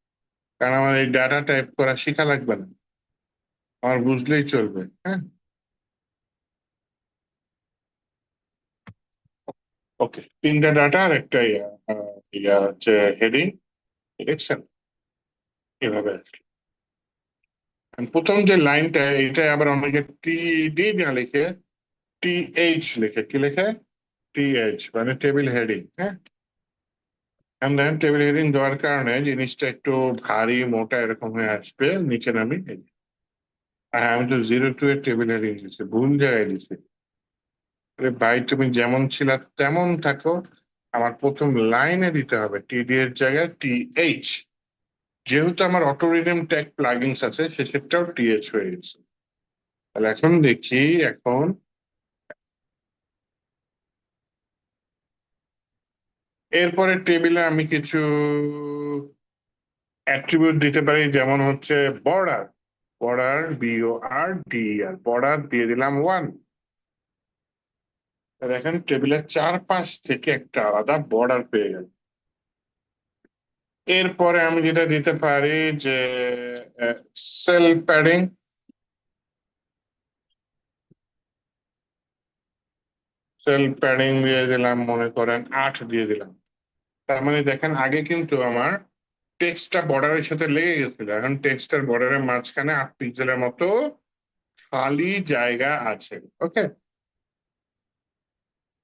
কারণ আমার এই ডাটা টাইপ করা শেখা লাগবে না, আমার বুঝলেই চলবে। হ্যাঁ, ওকে, তিনটা ডাটা আর একটা ইয়া হচ্ছে হেডিং, দেখছেন এভাবে আসলে। প্রথম যে লাইনটা, এটা আবার অনেকে টি ডি না লিখে টি এইচ লিখে। কি লেখে? টি এইচ, মানে টেবিল হেডিং। হ্যাঁ, এন্ড দেন টেবিল হেডিং দেওয়ার কারণে জিনিসটা একটু ভারী মোটা এরকম হয়ে আসবে নিচে নামি। আমি তো 02 এর টেবিল হেডিং দিচ্ছি, ভুল জায়গায় দিচ্ছি। আরে ভাই, তুমি যেমন ছিলা তেমন থাকো। আমার প্রথম লাইনে দিতে হবে টিডি এর জায়গায় টি এইচ। যেহেতু আমার অটো রিদম ট্যাগ প্লাগইনস আছে, সেটাও টিএইচ হয়ে গেছে। তাহলে এখন দেখি। এখন এরপরে টেবিলে আমি কিছু অ্যাট্রিবিউট দিতে পারি, যেমন হচ্ছে বর্ডার। বর্ডার, BORDER, বর্ডার দিয়ে দিলাম 1। দেখেন টেবিলের চারপাশ থেকে একটা আলাদা বর্ডার পেয়ে গেল। এরপরে আমি যেটা দিতে পারি যে সেল প্যাডিং। সেল প্যাডিং দিয়ে দিলাম, মনে করেন 8 দিয়ে দিলাম। তার মানে দেখেন আগে কিন্তু আমার টেক্সটটা বর্ডারের সাথে লেগে গেছিল, এখন টেক্সটার বর্ডারের মাঝখানে 8 পিক্সেলের মতো খালি জায়গা আছে। ওকে,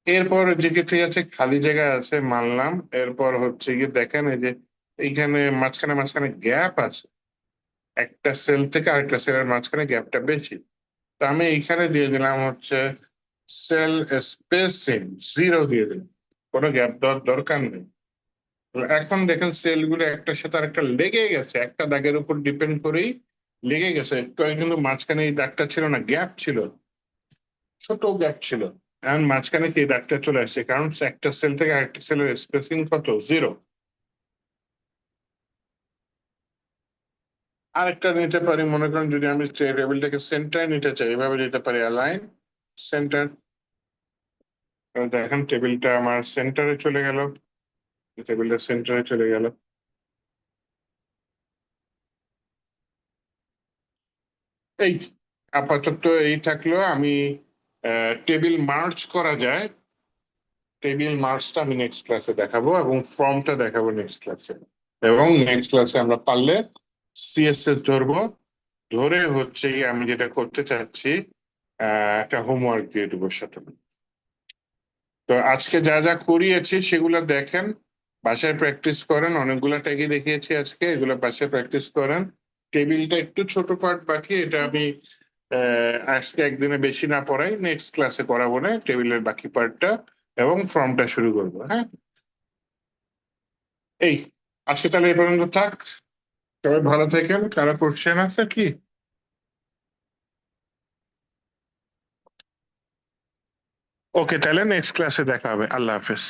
এরপর যেটি ঠিক আছে, খালি জায়গা আছে মানলাম। এরপর হচ্ছে গিয়ে দেখেন এই যে এইখানে মাঝখানে মাঝখানে গ্যাপ আছে, একটা সেল থেকে আরেকটা সেলের মাঝখানে গ্যাপটা বেশি। তো আমি এইখানে দিয়ে দিলাম হচ্ছে সেল স্পেসিং 0 দিয়ে দিলাম, কোনো গ্যাপ দেওয়ার দরকার নেই। তো এখন দেখেন সেলগুলো একটার সাথে আরেকটা লেগে গেছে, একটা দাগের উপর ডিপেন্ড করেই লেগে গেছে। একটু আগে কিন্তু মাঝখানে এই দাগটা ছিল না, গ্যাপ ছিল, ছোট গ্যাপ ছিল। এখন মাঝখানে কি দাগটা চলে আসছে, কারণ একটা সেল থেকে আরেকটা সেলের স্পেসিং কত? 0। আরেকটা নিতে পারি, মনে করেন যদি আমি টেবিলটাকে সেন্টার নিতে চাই, এভাবে যেতে পারি অ্যালাইন সেন্টার। দেখেন টেবিলটা আমার সেন্টারে চলে গেল, টেবিলটা সেন্টারে চলে গেল। এই আপাতত এই থাকলো। আমি টেবিল মার্জ করা যায়, টেবিল মার্জটা আমি নেক্সট ক্লাসে দেখাবো, এবং ফর্মটা দেখাবো নেক্সট ক্লাসে। এবং নেক্সট ক্লাসে আমরা পারলে সিএসএস ধরবো, ধরে হচ্ছে গিয়ে আমি যেটা করতে চাচ্ছি, একটা হোমওয়ার্ক দিয়ে দেবো সাথে। তো আজকে যা যা করিয়েছি সেগুলো দেখেন, বাসায় প্র্যাকটিস করেন। অনেকগুলা ট্যাগই দেখিয়েছি আজকে, এগুলো বাসায় প্র্যাকটিস করেন। টেবিলটা একটু ছোট পার্ট বাকি, এটা আমি আজকে একদিনে বেশি না পড়াই, নেক্সট ক্লাসে করাবো না টেবিলের বাকি পার্টটা, এবং ফর্মটা শুরু করবো। হ্যাঁ, এই আজকে তাহলে এই পর্যন্ত থাক। সবাই ভালো থাকেন। কারো কোশ্চেন আছে কি? ওকে, তাহলে নেক্সট ক্লাসে দেখা হবে। আল্লাহ হাফেজ।